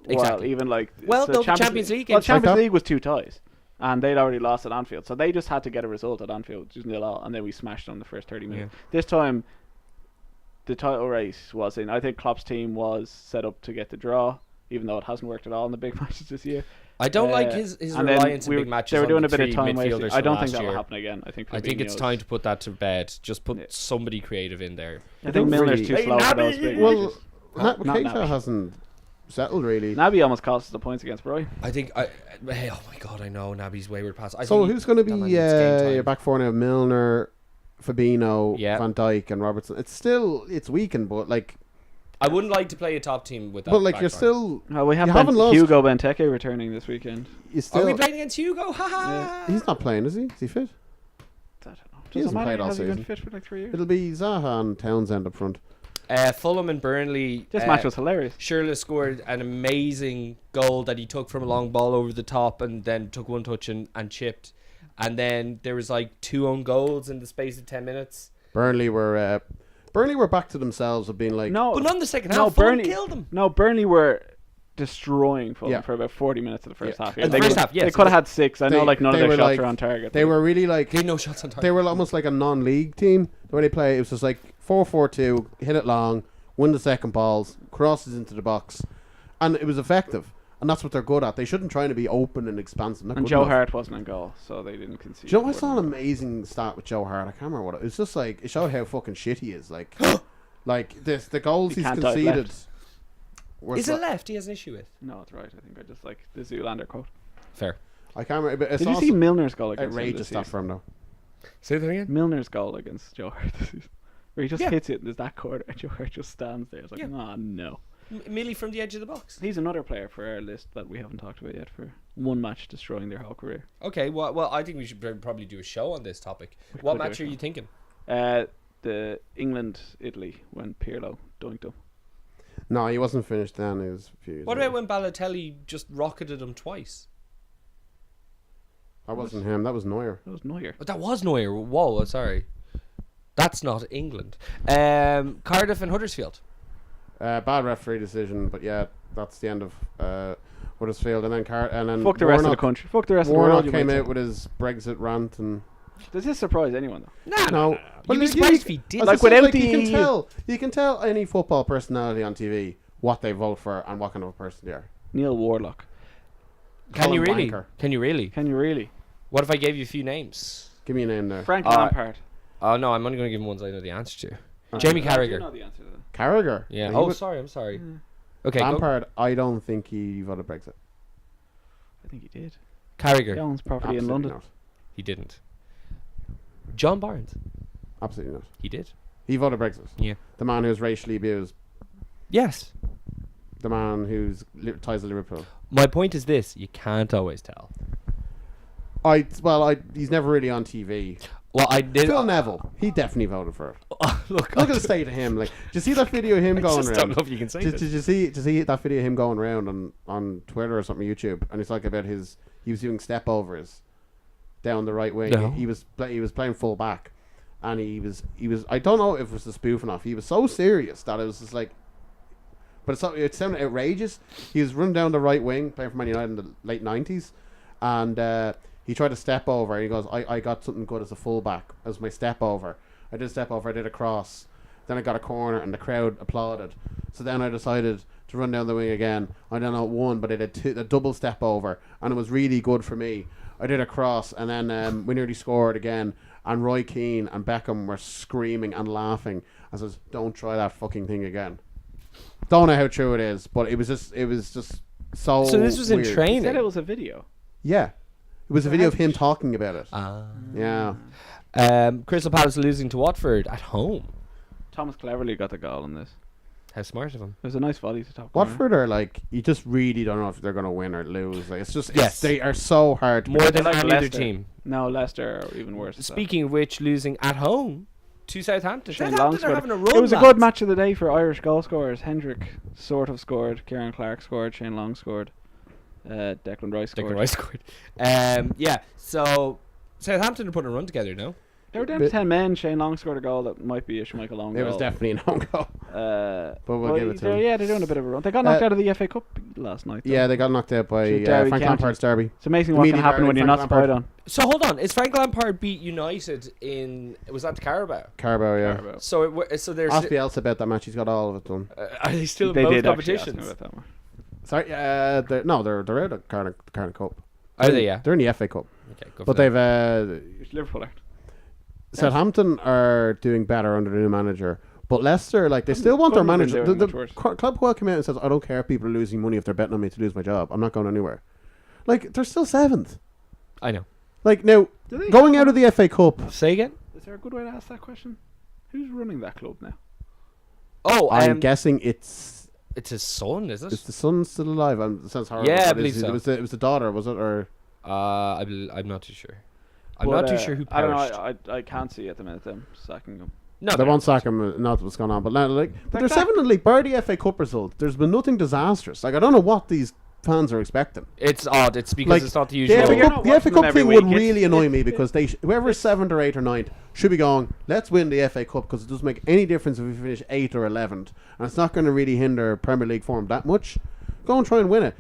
Exactly. Well, the Champions League. Well, Champions League was 2 ties, and they'd already lost at Anfield, so they just had to get a result at Anfield, just 0-0, and then we smashed them the first 30 minutes. This time, the title race was in. I think Klopp's team was set up to get the draw, even though it hasn't worked at all in the big matches this year. I don't like his reliance in big matches. They were doing a bit of time wasting. I don't think that will happen again. I think it's time to put that to bed. Just put somebody creative in there. I think Milner's too slow for those big matches. Keita hasn't settled really. Naby almost cost us the points against Brighton. I think. Oh my god! I know Naby's wayward pass. So who's going to be your back four now? Milner, Fabinho, Van Dijk, and Robertson. It's weakened, but like. I wouldn't like to play a top team with that. But like you're still. We haven't lost. Hugo Benteke returning this weekend. Are we playing against Hugo? He's not playing, is he? Is he fit? I don't know. He hasn't played all season. He been fit for like 3 years? It'll be Zaha and Townsend up front. Fulham and Burnley. This match was hilarious. Schürrle scored an amazing goal that he took from a long ball over the top and then took one touch and chipped. And then there was like 2 own goals in the space of 10 minutes. Burnley were back to themselves of being like... No, but not in the second half. Burnley killed them. No, Burnley were destroying Fulham for about 40 minutes of the first half. Yeah. The first half, yes. They could have had 6. I know like none of their shots are on target. They were really like... They had no shots on target. They were almost like a non-league team. The way they play, it was just like 4-4-2, hit it long, win the second balls, crosses into the box. And it was effective. And that's what they're good at. They shouldn't try to be open and expansive. And Joe Hart wasn't in goal, so they didn't concede. Do you know, I saw an amazing stat with Joe Hart. I can't remember what it was. Just like, it showed how fucking shit he is. Like, the goals he's conceded. Is it left he has an issue with? No, it's right. I think I just like the Zoolander quote. Fair. I can't remember. But did you see Milner's goal against outrageous stuff from him, though. Say that again? Milner's goal against Joe Hart this season. Where he just hits it and there's that corner and Joe Hart just stands there. It's like, no. Millie from the edge of the box. He's another player for our list that we haven't talked about yet for one match destroying their whole career. Okay, well I think we should probably do a show on this topic. What match are you thinking? The England-Italy when Pirlo dunked him. No, he wasn't finished then. He was a few years What later. about when Balotelli just rocketed him twice? That wasn't him. That was Neuer. That was Neuer. Oh, that was Neuer. Whoa, sorry. That's not England. Cardiff and Huddersfield. Bad referee decision, but yeah, that's the end of Huddersfield, and then Fuck the rest of the country. Fuck the rest of the world. Warnock came out with his Brexit rant, and does this surprise anyone though? no. You'd be surprised if he did. Like without you can tell any football personality on TV what they vote for and what kind of a person they are. Neil Warlock. Can you really? Wanker. Can you really? Can you really? What if I gave you a few names? Give me a name there. Frank Lampard. Oh no, I'm only going to give him ones I know the answer to. Jamie I do Carragher. know the answer to that. Carragher. Yeah. He Oh, was- sorry. I'm sorry. Okay. Lampard. I don't think he voted Brexit. I think he did. Carragher. He owns property in Absolutely London. not. He didn't. John Barnes. Absolutely not. He did. He voted Brexit. Yeah. The man who's racially abused. Yes. The man who's ties to Liverpool. My point is this: you can't always tell. He's never really on TV. Well, I did. Phil Neville. He definitely voted for it. Look Look at the state of him. Like, did you see that video of him going just around? don't know if you can say Did this. you see that video of him going around on Twitter or something, YouTube, and it's like about he was doing step overs down the right wing. No. He was playing full back, and he was I don't know if it was a spoof or not. He was so serious that it was just like, but it sounded outrageous. He was running down the right wing playing for Man United in the late 90s, and he tried to step over, and he goes, I got something good as a fullback as my step over. I did a step over, I did a cross, then I got a corner, and the crowd applauded. So then I decided to run down the wing again. I don't know one, but I did a double step over, and it was really good for me. I did a cross, and then we nearly scored again, and Roy Keane and Beckham were screaming and laughing. I says, don't try that fucking thing again. Don't know how true it is, but it was just so So this was in weird. He training. said it was a video. Yeah. It was a video of him talking about it. Yeah. Crystal Palace losing to Watford at home. Thomas Cleverley got the goal on this. How smart of him. It was a nice volley to top corner. Watford are like, you just really don't know if they're going to win or lose. Like, Yes. they are so hard to More predict. than like any other Leicester. team. No, Leicester are even worse. Speaking of which, losing at home to Southampton. Shane Southampton Long are having a scored. run. It was a lads. good match of the day for Irish goal scorers. Hendrick sort of scored. Kieran Clark scored. Shane Long scored. Declan Rice scored. Declan Rice scored. Yeah, so Southampton are putting a run together now. They were down to 10 men. Shane Long scored a goal that might be a Schmeichel Long It goal. was definitely an own goal. But we'll give it to them. Yeah, they're doing a bit of a run. They got knocked out of the FA Cup last night. Though. Yeah, they got knocked out by So Derby Frank County. Lampard's derby. It's amazing The what can media happen derby, when you're Frank not spied Lampard. on. So hold on, is Frank Lampard beat United in? Was that the Carabao? Carabao, yeah. Carabao. So there's. Ask Bielsa about that match. He's got all of it done. Are they still in They both did actually ask competitions? me about that one. Sorry, they're out of Carling Cup. Are they? Yeah. They're in the FA Cup. Okay, go for But that. they've It's Liverpool act. Southampton are doing better under the new manager. But Leicester, like, they still want their couldn't have been manager. doing The much worse. club will come out and says, I don't care if people are losing money if they're betting on me to lose my job. I'm not going anywhere. Like, they're still 7th. I know. Like, now, Do they going have- out of the FA Cup, Say again. Is there a good way to ask that question? Who's running that club now? Oh, I'm guessing it's his son, is it? the son still alive. It sounds horrible. Yeah, I but believe is- so. It was the daughter, was it? Or I'm not too sure. I'm But, not too sure who I don't perished. know. I can't see at the minute them sacking him. No, they won't sack him. Not what's going on. But now, like, but they're That- 7th in the league. Bar the FA Cup result, there's been nothing disastrous. Like, I don't know what these fans are expecting. It's odd. It's because Like, it's not the The usual. FA but you're Cup, not the FA watching Cup them every thing would week. really annoy me because whoever's 7th or 8th or 9th should be going, let's win the FA Cup because it doesn't make any difference if we finish 8th or 11th. And it's not going to really hinder Premier League form that much. Go and try and win it.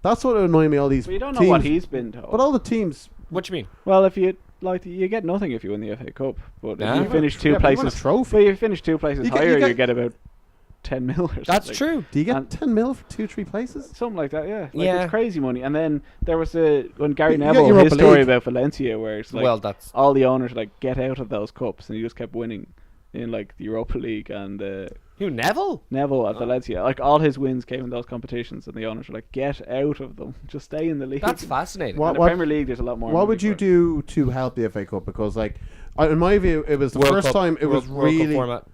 That's what would annoy me, all these But you don't know teams. what he's been told. But all the teams... What do you mean? Well, if you like, you get nothing if you win the FA Cup. But Yeah. if you finish two Yeah, but you win a places, trophy. but you finish 2 places You get- higher, you you get- get about 10 mil or something. That's true. Do you get And- 10 mil for 2-3 places? Something like that, yeah. Like, Yeah. it's crazy money. And then there was when Gary You get Neville, Europa his story League. about Valencia, where it's like Well, that's all the owners like get out of those cups, and he just kept winning in like the Europa League and who Neville. Neville at Valencia. Like all his wins came in those competitions, and the owners were like, "Get out of them, just stay in the league." That's fascinating. What- In the Premier League, there's a lot more. What money would you for it. do to help the FA Cup? Because, like, in my view, it was the World first Cup- time it World- was World Cup really... format.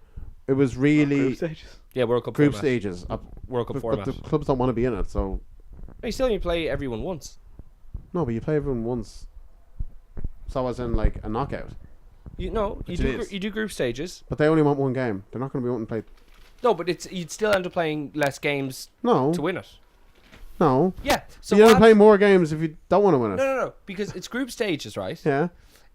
It was really... Group stages? Yeah, World Cup group format. stages. World Cup But format. the clubs don't want to be in it, so... You still need to play everyone once. No, but you play everyone once. So as in, like, a knockout. You know, Which it is. you do group stages. But they only want one game. They're not going to be wanting to play No, but you'd still end up playing less games to win it. No. Yeah. So you don't play more games if you don't want to win it. No. Because it's group stages, right? Yeah.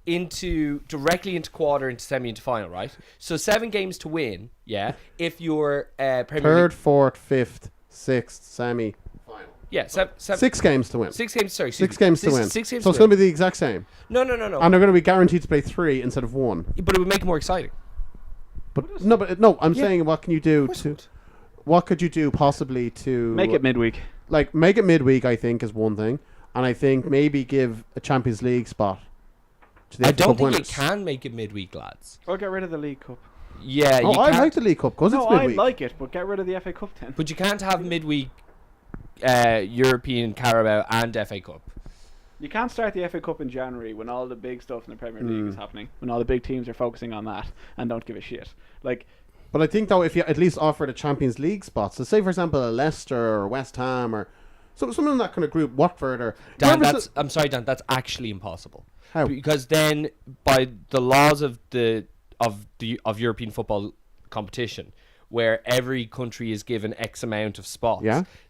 Directly into quarter, into semi, into final, right? So 7 games to win, yeah. If you're Premier Third, League, fourth, fifth, sixth, semi, final. Yeah, 6 games to win. 6 games, sorry. 6 games to win. 6 games so it's going to be the exact same. No. And they're going to be guaranteed to play 3 instead of 1. But it would make it more exciting. But I'm saying what can you do what could you do possibly to make it midweek? Like make it midweek, I think, is one thing, and I think maybe give a Champions League spot to the I FA don't Cup think winners. you can make it midweek, lads. Or get rid of the League Cup. Yeah, I like the League Cup because it's midweek. I like it, but get rid of the FA Cup then. But you can't have midweek European Carabao and FA Cup. You can't start the FA Cup in January when all the big stuff in the Premier League is happening, when all the big teams are focusing on that and don't give a shit. But I think though, if you at least offer the Champions League spots, so say for example a Leicester or West Ham or someone in that kind of group, Watford or Dan, I'm sorry, Dan, that's actually impossible. How? Because then, by the laws of European football competition, where every country is given X amount of spots,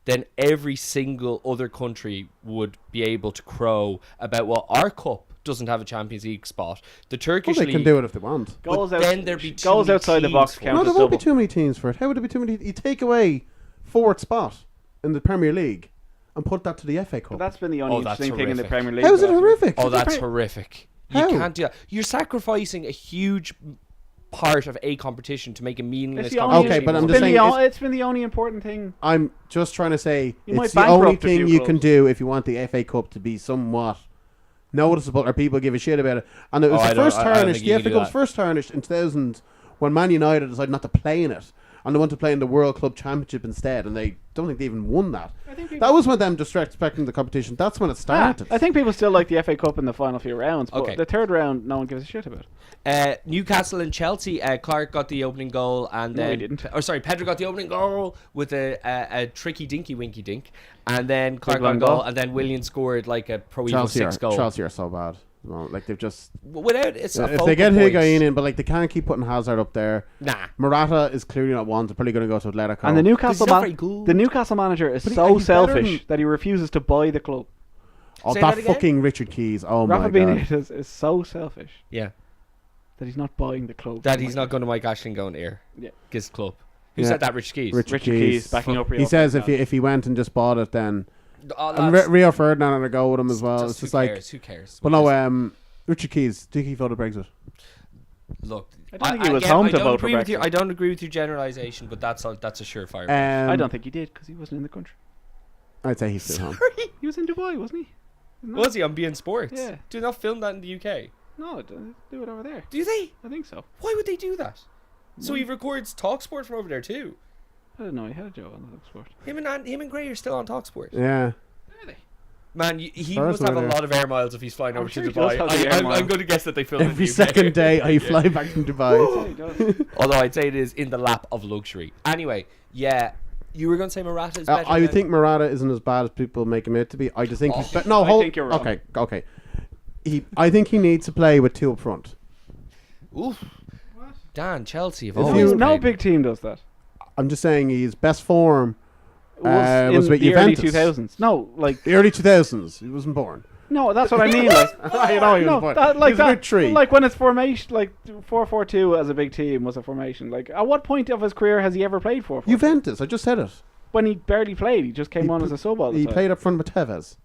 then every single other country would be able to crow about, well, our cup doesn't have a Champions League spot. The Turkish they league can do it if they want. Then there'd be goals outside the box count. No, there won't be too many teams for it. How would there be too many? You take away 4th spot in the Premier League and put that to the FA Cup. But that's been the only interesting thing in the Premier League. How is it horrific? Oh, that's horrific. You can't do that. You're sacrificing a huge part of a competition to make a meaningless competition. Okay, but I'm just saying it's been the only important thing. I'm just trying to say it's the only thing you can do if you want the FA Cup to be somewhat noticeable or people give a shit about it. And it was the FA Cup was first tarnished in 2000 when Man United decided not to play in it. And they want to play in the World Club Championship instead, and they don't think they even won that. That was when them disrespecting the competition. That's when it started. I think people still like the FA Cup in the final few rounds, but the third round, no one gives a shit about. Newcastle and Chelsea. Clark got the opening goal, and then he didn't. Pedro got the opening goal with a tricky dinky winky dink, and then Clark got a goal, and then Willian scored like a Pro Evo 6 goal. Chelsea are so bad. No, they've just without if they get Higuain in, but they can't keep putting Hazard up there. Nah, Morata is clearly not one. They're probably going to go to Atletico. And the Newcastle manager is so selfish that he refuses to buy the club. Oh, that fucking Richard Keys! Oh my god, Rafa Benitez is so selfish. Yeah, that he's not buying the club. That he's not going to Mike Ashton going here. Yeah, his club. Who said that? Richard Keys. Richard Keys backing up. He says if he went and just bought it, then and Rio Ferdinand had a go with him as well. It's just like who cares? But no, Richard Keys, do you think he voted Brexit? Look, I don't think he was home to vote for Brexit. I don't agree with your generalisation, but that's a surefire. I don't think he did because he wasn't in the country. I'd say he's still home. He was in Dubai, wasn't he? Was he on beIN Sports? Yeah. Do they not film that in the UK? No, do it over there. Do they? I think so. Why would they do that? So he records TalkSport from over there too. I don't know. He had a job on TalkSport. Him and Gray are still on TalkSport. Yeah. Are they? Man, he must have a lot of air miles if he's flying over to Dubai. I'm going to guess that they film every second day. I fly back from Dubai. Although I'd say it is in the lap of luxury. Anyway, yeah, you were going to say Morata is better. I think Morata isn't as bad as people make him out to be. I just think he's better. No, I think you're wrong. Okay. I think he needs to play with 2 up front. Oof. What? Dan, Chelsea. No big team does that. I'm just saying his best form. Was with the Juventus. early 2000s. No, like the early 2000s. He wasn't born. No, that's what I mean. Like, he was born. Like when it's formation, like 4-4-2 as a big team was a formation. Like at what point of his career has he ever played 4-4-2? Juventus. I just said it. When he barely played, he just came on as a sub all the time. He played up front with Tevez.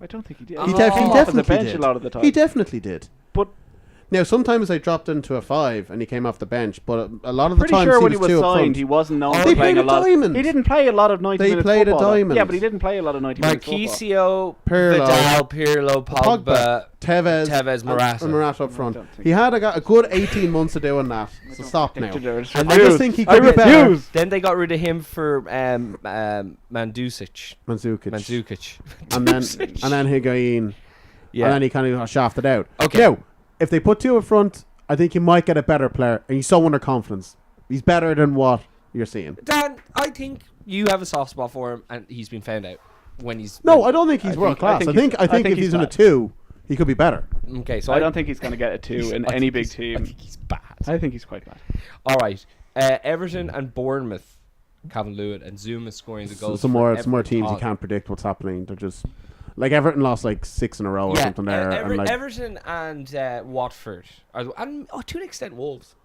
I don't think he did. He definitely did. A lot of the time. He definitely did. But now sometimes they dropped into a 5 and he came off the bench, but a lot of the times sure when he was signed, he wasn't known for playing a lot. Diamond. He didn't play a lot of 90 minutes. They played football, a diamond. Yeah, but he didn't play a lot of 90 minutes. Marquisio, Vidal, Pirlo, Pogba, Tevez, Morata. And Morata up front. He had a good 18 months of doing that. So stop now. I just think he could be better. Then they got rid of him for Mandzukic. And then Higuain. Yeah. And then he kind of got shafted out. Okay. Now, if they put 2 up front, I think you might get a better player, and he's so under confidence. He's better than what you're seeing. Dan, I think you have a soft spot for him, and he's been found out when he's. No, I don't think he's world class. I think if he's in a 2, he could be better. Okay, so I don't think he's going to get a 2 in any big team. I think he's bad. I think he's quite bad. All right, Everton and Bournemouth. Calvin Lewin and Zuma scoring the goals. Some more teams you can't predict what's happening. They're just like Everton lost like 6 in a row or something there. And like Everton and Watford, and to an extent Wolves.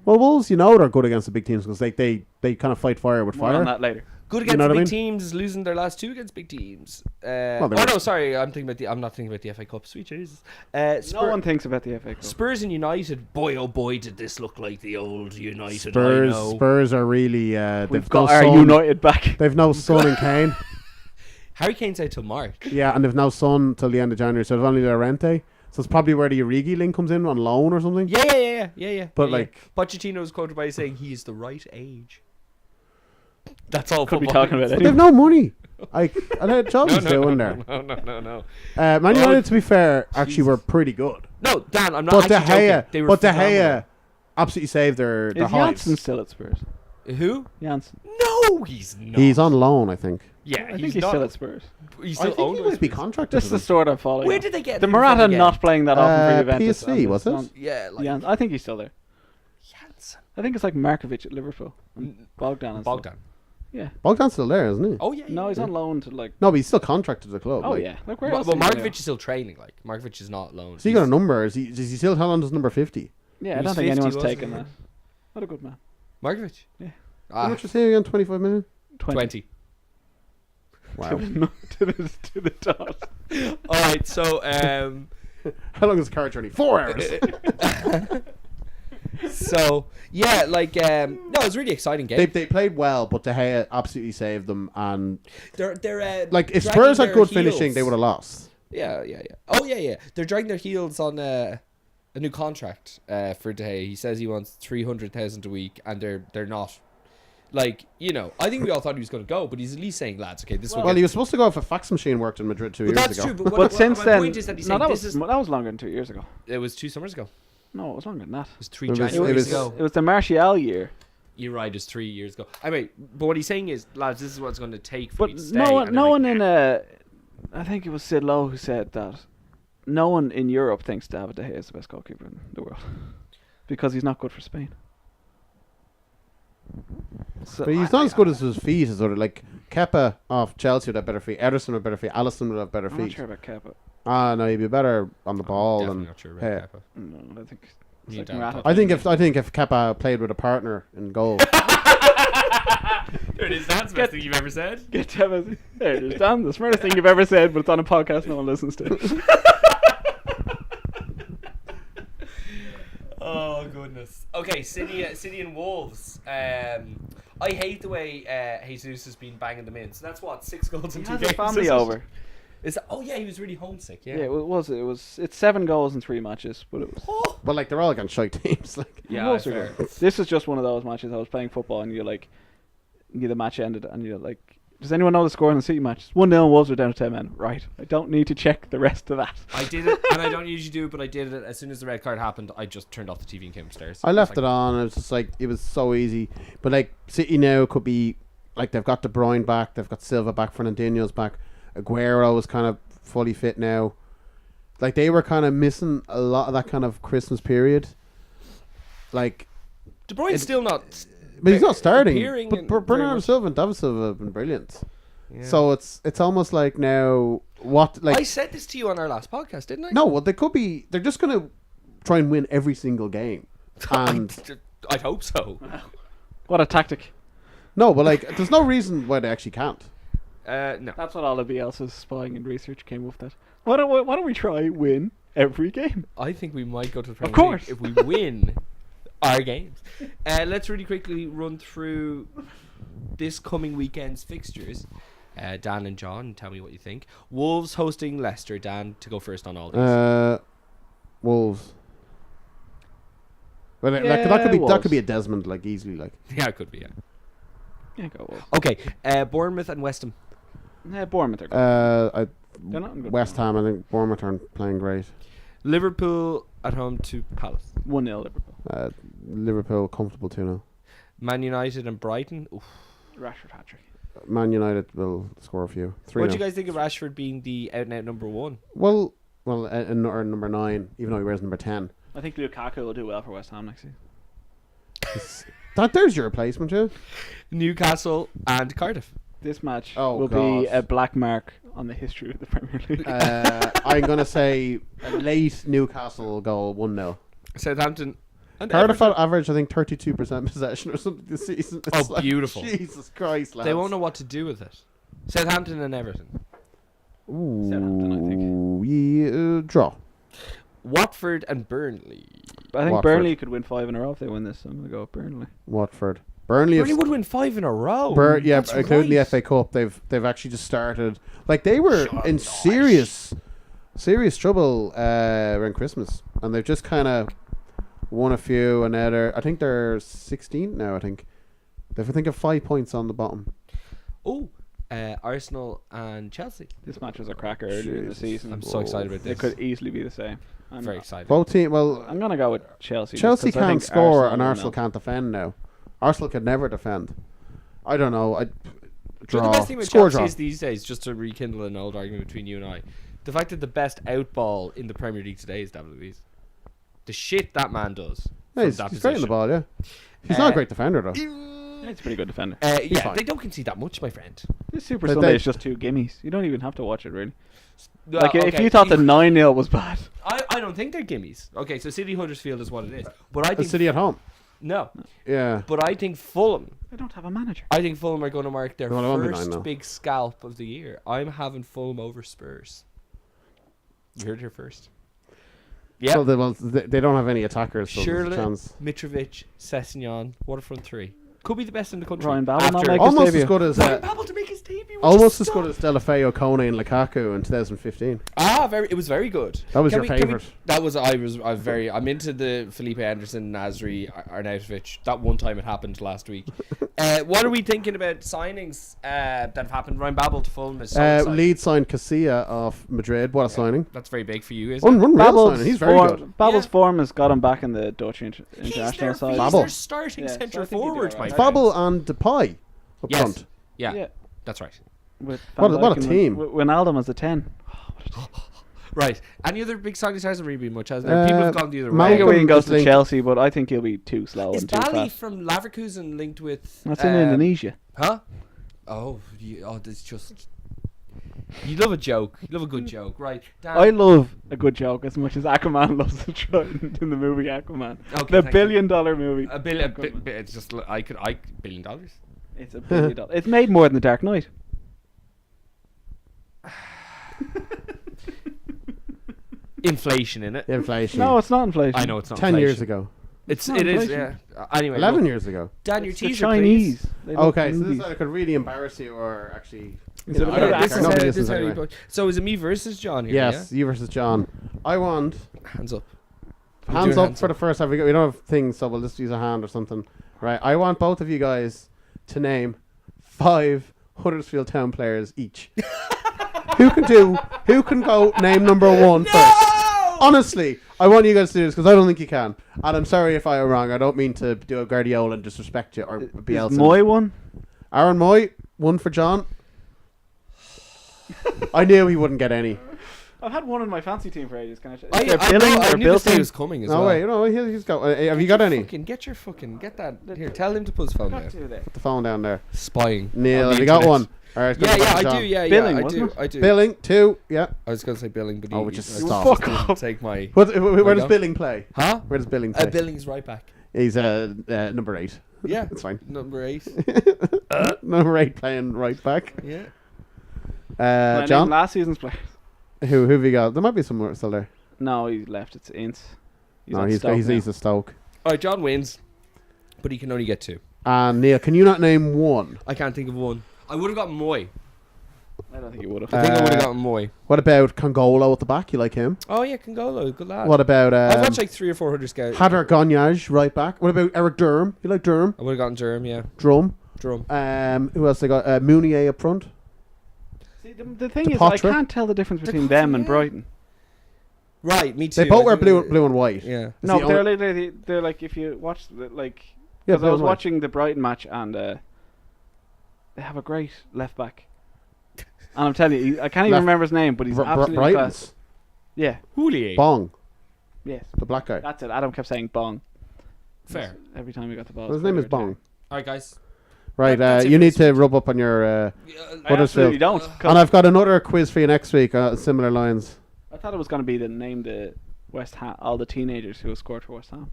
Well, Wolves, they're good against the big teams because they kind of fight fire with More fire. on that later. Good against big teams, losing their last 2 against big teams. I'm not thinking about the FA Cup. Sweet Jesus. No one thinks about the FA Cup. Spurs and United. Boy, oh boy, did this look like the old United. Spurs are really. We've got our United back. They've no Son and Kane. Harry Kane's out till March. Yeah, and they've no Son till the end of January. So they've only Llorente. So it's probably where the Origi link comes in on loan or something. Yeah. But Pochettino was quoted by saying he's the right age. That's all. Could be talking about it. They've no money. I had jobs to do in there. No. Man United, to be fair, actually were pretty good. No, Dan, I'm not joking. But De Gea absolutely saved their Is hives. Janssen still at Spurs? Who? Janssen. No, he's not. He's on loan, I think. Yeah, I think he's still at Spurs. He's I still think owned he by might be Spurs. contracted. This is the sort of following. Where did they get the him Morata from again? not playing that often for Juventus? PSV, was it? Yeah, I think he's still there. Janssen. I think it's like Markovic at Liverpool. And Bogdan. Yeah. Bogdan's still there, isn't he? Oh yeah. No, he's on loan to No, but he's still contracted to the club. Oh yeah. Like where But else? Markovic is still training. Like Markovic is not loaned. Has he got a number? Is he still held on to number 50? Yeah, I don't think anyone's taken that. What a good man. Markovic. Yeah. How much was he again? 25 million? 20. Wow. to the dot. All right, so how long is the car journey? 4 hours. So yeah, no, it was a really exciting game. They played well, but De Gea absolutely saved them. And they're like if Spurs had good finishing, they would have lost. Yeah. Oh yeah. They're dragging their heels on a new contract for De Gea. He says he wants 300,000 a week, and they're not. Like, I think we all thought he was going to go, but he's at least saying, lads, okay, this. Well, he was supposed to go if a fax machine worked in Madrid 2 years ago. That's true. But since then, point is that he's no, saying that was longer than 2 years ago. It was 2 summers ago. No, it was longer than that. It was 3 Januaries ago. It was the Martial year. You're right. It's 3 years ago. I mean, but what he's saying is, lads, this is what it's going to take for but me to stay. No one in I think it was Sid Lowe who said that no one in Europe thinks David De Gea is the best goalkeeper in the world because he's not good for Spain. So but he's not as good as his feet. As like Kepa off Chelsea would have better feet. Ederson would have better feet. Alisson would have better feet. I'm not sure about Kepa. No, he'd be better on the ball. Definitely than not sure about Kepa. No, I think. I think if Kepa played with a partner in goal. There it is. That's the best thing you've ever said. There it is, Dan. The smartest thing you've ever said, but it's on a podcast no one listens to. Oh goodness. Okay, City and Wolves. I hate the way Jesus has been banging them in. So that's what 6 goals in 2 games. He has a family over. He was really homesick. Yeah. Yeah, it was. It's 7 goals in 3 matches, but it was. Oh. But like they're all against shite teams. Like Yeah, fair. This is just one of those matches. I was playing football and the match ended and you're like, does anyone know the score in the City match? 1-0 Wolves are down to 10 men. Right. I don't need to check the rest of that. I did it, and I don't usually do it, but I did it as soon as the red card happened. I just turned off the TV and came upstairs. I left it on. And it was just like it was so easy. But like City now could be like they've got De Bruyne back, they've got Silva back, Fernandinho's back, Aguero is kind of fully fit now. Like they were kind of missing a lot of that kind of Christmas period. Like De Bruyne's still not. But he's not starting. But Bernardo Silva and David Silva have been brilliant. Yeah. So it's almost like now what like I said this to you on our last podcast, didn't I? No, well they could be. They're just going to try and win every single game. And I'd hope so. What a tactic. No, but like there's no reason why they actually can't. No. That's what all of Bielsa's spying and research came with that. Why don't we try win every game? I think we might go to the Premier course. League if we win our games. Let's really quickly run through this coming weekend's fixtures. Dan and John, tell me what you think. Wolves hosting Leicester. Dan, to go first on all these. Wolves. Well, that could be a Desmond like easily like. Yeah, it could be. Yeah. Yeah, go Wolves. Okay, Bournemouth and West Ham. Bournemouth are good. They're not in good West form. Ham. I think Bournemouth aren't playing great. Liverpool at home to Palace. 1-0 Liverpool. Liverpool comfortable 2-0. Man United and Brighton. Oof. Rashford hat-trick. Man United will score a few. 3-0. What do you guys think of Rashford being the out-and-out number 1? Well, or number 9, even though he wears number 10. I think Lukaku will do well for West Ham next season. There's your replacement, yeah. Newcastle and Cardiff. This match Oh, will God. be a black mark on the history of the Premier League. I'm going to say a late Newcastle goal, 1-0. Southampton and Cardiff Everton. average, I think, 32% possession or something this season. It's Beautiful. Jesus Christ, lads. They won't know what to do with it. Southampton and Everton. Ooh, Southampton, I think. Yeah, draw. Watford and Burnley. I think Watford. Burnley could win 5 in a row if they win this. So I'm going to go with Burnley. Watford. Burnley would win 5 in a row. yeah, That's including right. the FA Cup. They've actually just started. Like, they were in serious trouble around Christmas, and they've just kind of won a few. And now I think they're 16th now. I think have 5 points on the bottom. Oh, Arsenal and Chelsea. This match was a cracker earlier in the season. I'm so excited about They this. could easily be the same. I'm very excited. Both team. Well, I'm going to go with Chelsea. Chelsea just 'cause I can't think score Arsenal and will Arsenal know. can't defend now. Arsenal could never defend. I don't know. So Draw. the best thing with Score Chelsea draw. is these days, just to rekindle an old argument between you and I, the fact that the best outball in the Premier League today is David Luiz. The shit that man does. Yeah, from he's that great in the position. ball, yeah. He's not a great defender, though. Yeah, he's a pretty good defender. Yeah, fine. they don't concede that much, my friend. This Super They- Sunday they- is just 2 gimmies. You don't even have to watch it, really. Well, Like, if okay, you thought the 9-0 was bad. I don't think they're gimmies. Okay, so City Huddersfield is what it is. But I The think City at home. no. Yeah. But I think Fulham. They don't have a manager. I think Fulham are going to mark their Well, it won't be 9 first now. big scalp of the year. I'm having Fulham over Spurs. You heard it here first. Yeah. So they don't have any attackers, so there's a Shirley, chance. Mitrovic, Sessegnon, Waterfront 3. Could be the best in the country. Ryan Babel not After make his Almost debut. as good as Ryan Babel to make his debut. which almost is as good as Delafeu, Kone, and Lukaku in 2015. It was very good. That was Can your we- can we- favourite. That was I was very. I'm into the Felipe Anderson, Nasri, Arnautovic. That one time it happened last week. What are we thinking about signings that have happened? Ryan Babel to Fulham is so exciting. Leeds signed Casilla of Madrid. What a signing! That's very big for you, isn't it? Unreal Babel's signing. He's very good. Babel's Yeah. form has got him back in the Dutch He's international side. Babel. their starting Yeah, so I centre think he'd do forward, alright. my Babel friend. and Depay up Yes. front. Yeah, that's right. With What a- Van what a Dijk and team. Wijnaldum as a 10. Right. Any other big signings? Hasn't really been much, has there? People have gone the other Malcolm way. Higuain goes was to linked- Chelsea, but I think he'll be too slow Is and too Bali fast. from Leverkusen linked with? That's in Indonesia. Huh? Oh, that's just. You love a joke. You love a good joke, right? Dan, I love a good joke as much as Aquaman loves a trident in the movie Aquaman. Okay, The thank $1 billion movie. a billion. Aquaman. It's just $1 billion. It's a $1 billion. It's made more than The Dark Knight. Inflation in it. Inflation. No, it's not inflation. I know it's not. 10 years inflation. ago. It's not it is. inflation. Yeah. Anyway, 11 look, years ago. Dan, your It's the teaser, Chinese. please. They love Okay, so this movies. could really embarrass you or actually... Is it a I bit of don't accent? care. Nobody This is listens how you anyway. go. So is it me versus John here? Yes, you versus John. I want... Yeah? Hands up. Hands doing up for the first half. We don't have things, so we'll just use a hand or something. Right, I want both of you guys to name 5 Huddersfield Town players each. Who can go name number 1 first? Honestly, I want you guys to do this because I don't think you can. And I'm sorry if I am wrong. I don't mean to do a Guardiola and disrespect you or Bielsa. Is Moy one? Aaron Moy, 1 for John. I knew he wouldn't get any. I've had one in my fancy team for ages. Can I I knew knew this day was coming as No, well. wait, no, he's got. Have you got any? Get that. Here, tell him to put his phone down. Put the phone down there. Spying. Neil, on the have you got internet. one? All right, Yeah, go I for John. do. Yeah, Billing, I wasn't do. I do. Billing, 2, yeah. I was going to say Billing, but Oh, he which is he- stop. Fuck off. Take my. Where does go. Billing play? Huh? Where does Billing play? Billing's right back. He's number 8. Yeah, That's fine. number 8. Number 8 playing right back. Yeah. John, Last season's players. who have you got? There might be some more still there. No, he's left. It's Ince. No, at he's Stoke now. a Stoke. All right, John wins, but he can only get 2. And Neil, can you not name 1? I can't think of one. I would have gotten Moy. I don't think he would have. I think I would have Uh, gotten Moy. What about Congolo at the back? You like him? Oh yeah, Congolo, good lad. What about I've watched like 3 or 4 Huddersfield scouts. Hadar Gonyaj right back? What about Eric Durham? You like Durham? I would have gotten Durham, yeah. Drum. Drum. Who else they got? Mounier up front. See, the thing The is, I Potter. can't tell the difference between them and yeah. Brighton. Right, me too. They both I wear think- blue and white. Yeah. Is No, the they're only- they're like if you watch like Yeah, because blue I was and white. watching the Brighton match and they have a great left back. And I'm telling you, I can't even Left- remember his name, but he's absolutely class. Brighton's Yeah, Hoolier. Bong, yes, the black guy. that's it. Adam kept saying Bong. Fair. Every time he got the ball. Well, his name is Bong. All right, guys. Right, you need to rub up on your I absolutely don't. And I've got another quiz for you next week, similar lines. I thought it was going to be to name the West Ham, all the teenagers who have scored for West Ham.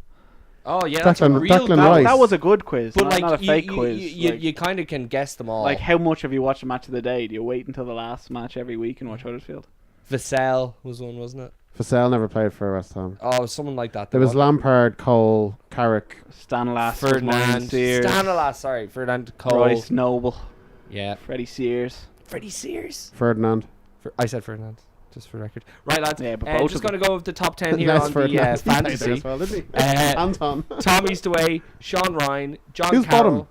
Oh yeah, that's a real. That was a good quiz, but not a fake quiz. You kind of can guess them all. Like, how much have you watched a match of the day? Do you wait until the last match every week and watch Huddersfield? Vassell was one, wasn't it? Vassell never played for West Ham. Oh, someone like that. There was Lampard, Cole, Carrick, Stanlas, Ferdinand, Ferdinand, Cole, Royce Noble, Freddie Sears. Ferdinand. I said Ferdinand, just for record. Right, lads. Yeah, but just going to go with the top 10 here on the fantasy. Well, Anton. Tom Eastaway, Sean Ryan, John Who's Carroll.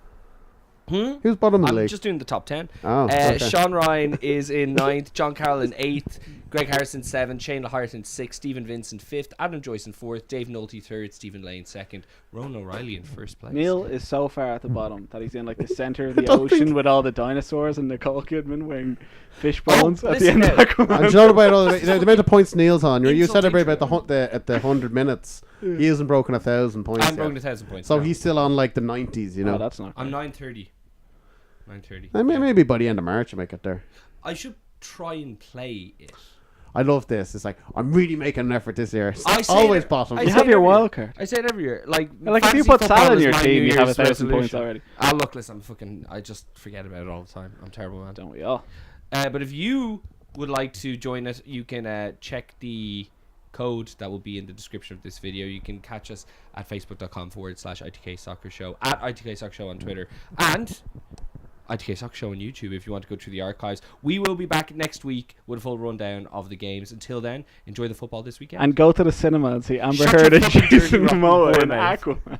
Who's bottom of the league? I'm just doing the top 10. Oh, okay. Sean Ryan is in 9th, John Carroll in 8th, Greg Harrison 7th, Shane Lahart in 6th, Stephen Vincent 5th, Adam Joyce in 4th, Dave Nolte 3rd, Stephen Lane 2nd, Ronan O'Reilly in 1st place. Neil is so far at the bottom that he's in like the centre of the ocean with all the dinosaurs and Nicole Kidman wearing fish bones at the end of that. And you know about all the amount of points Neil's on. You said about at the 100 minutes. He hasn't broken 1,000 points. I'm broken 1,000 points. So he's still on like the 90s, you know. Oh, that's not. I'm 930. 9:30. Maybe by the end of March I might get there. I should try and play it. I love this. It's like, I'm really making an effort this year. Always bottom. You have your wild card. I say it every year. Like if you put Salah in your team, you have 1,000 points already. Look, listen, I just forget about it all the time. I'm terrible, man. Don't we all? But if you would like to join us, you can check the code that will be in the description of this video. You can catch us at facebook.com/ITK Soccer Show, at ITK Soccer Show on Twitter, and ITK Soccer Show on YouTube if you want to go through the archives. We will be back next week with a full rundown of the games. Until then, enjoy the football this weekend. And go to the cinema and see Amber Heard and Jason Momoa in Aquaman.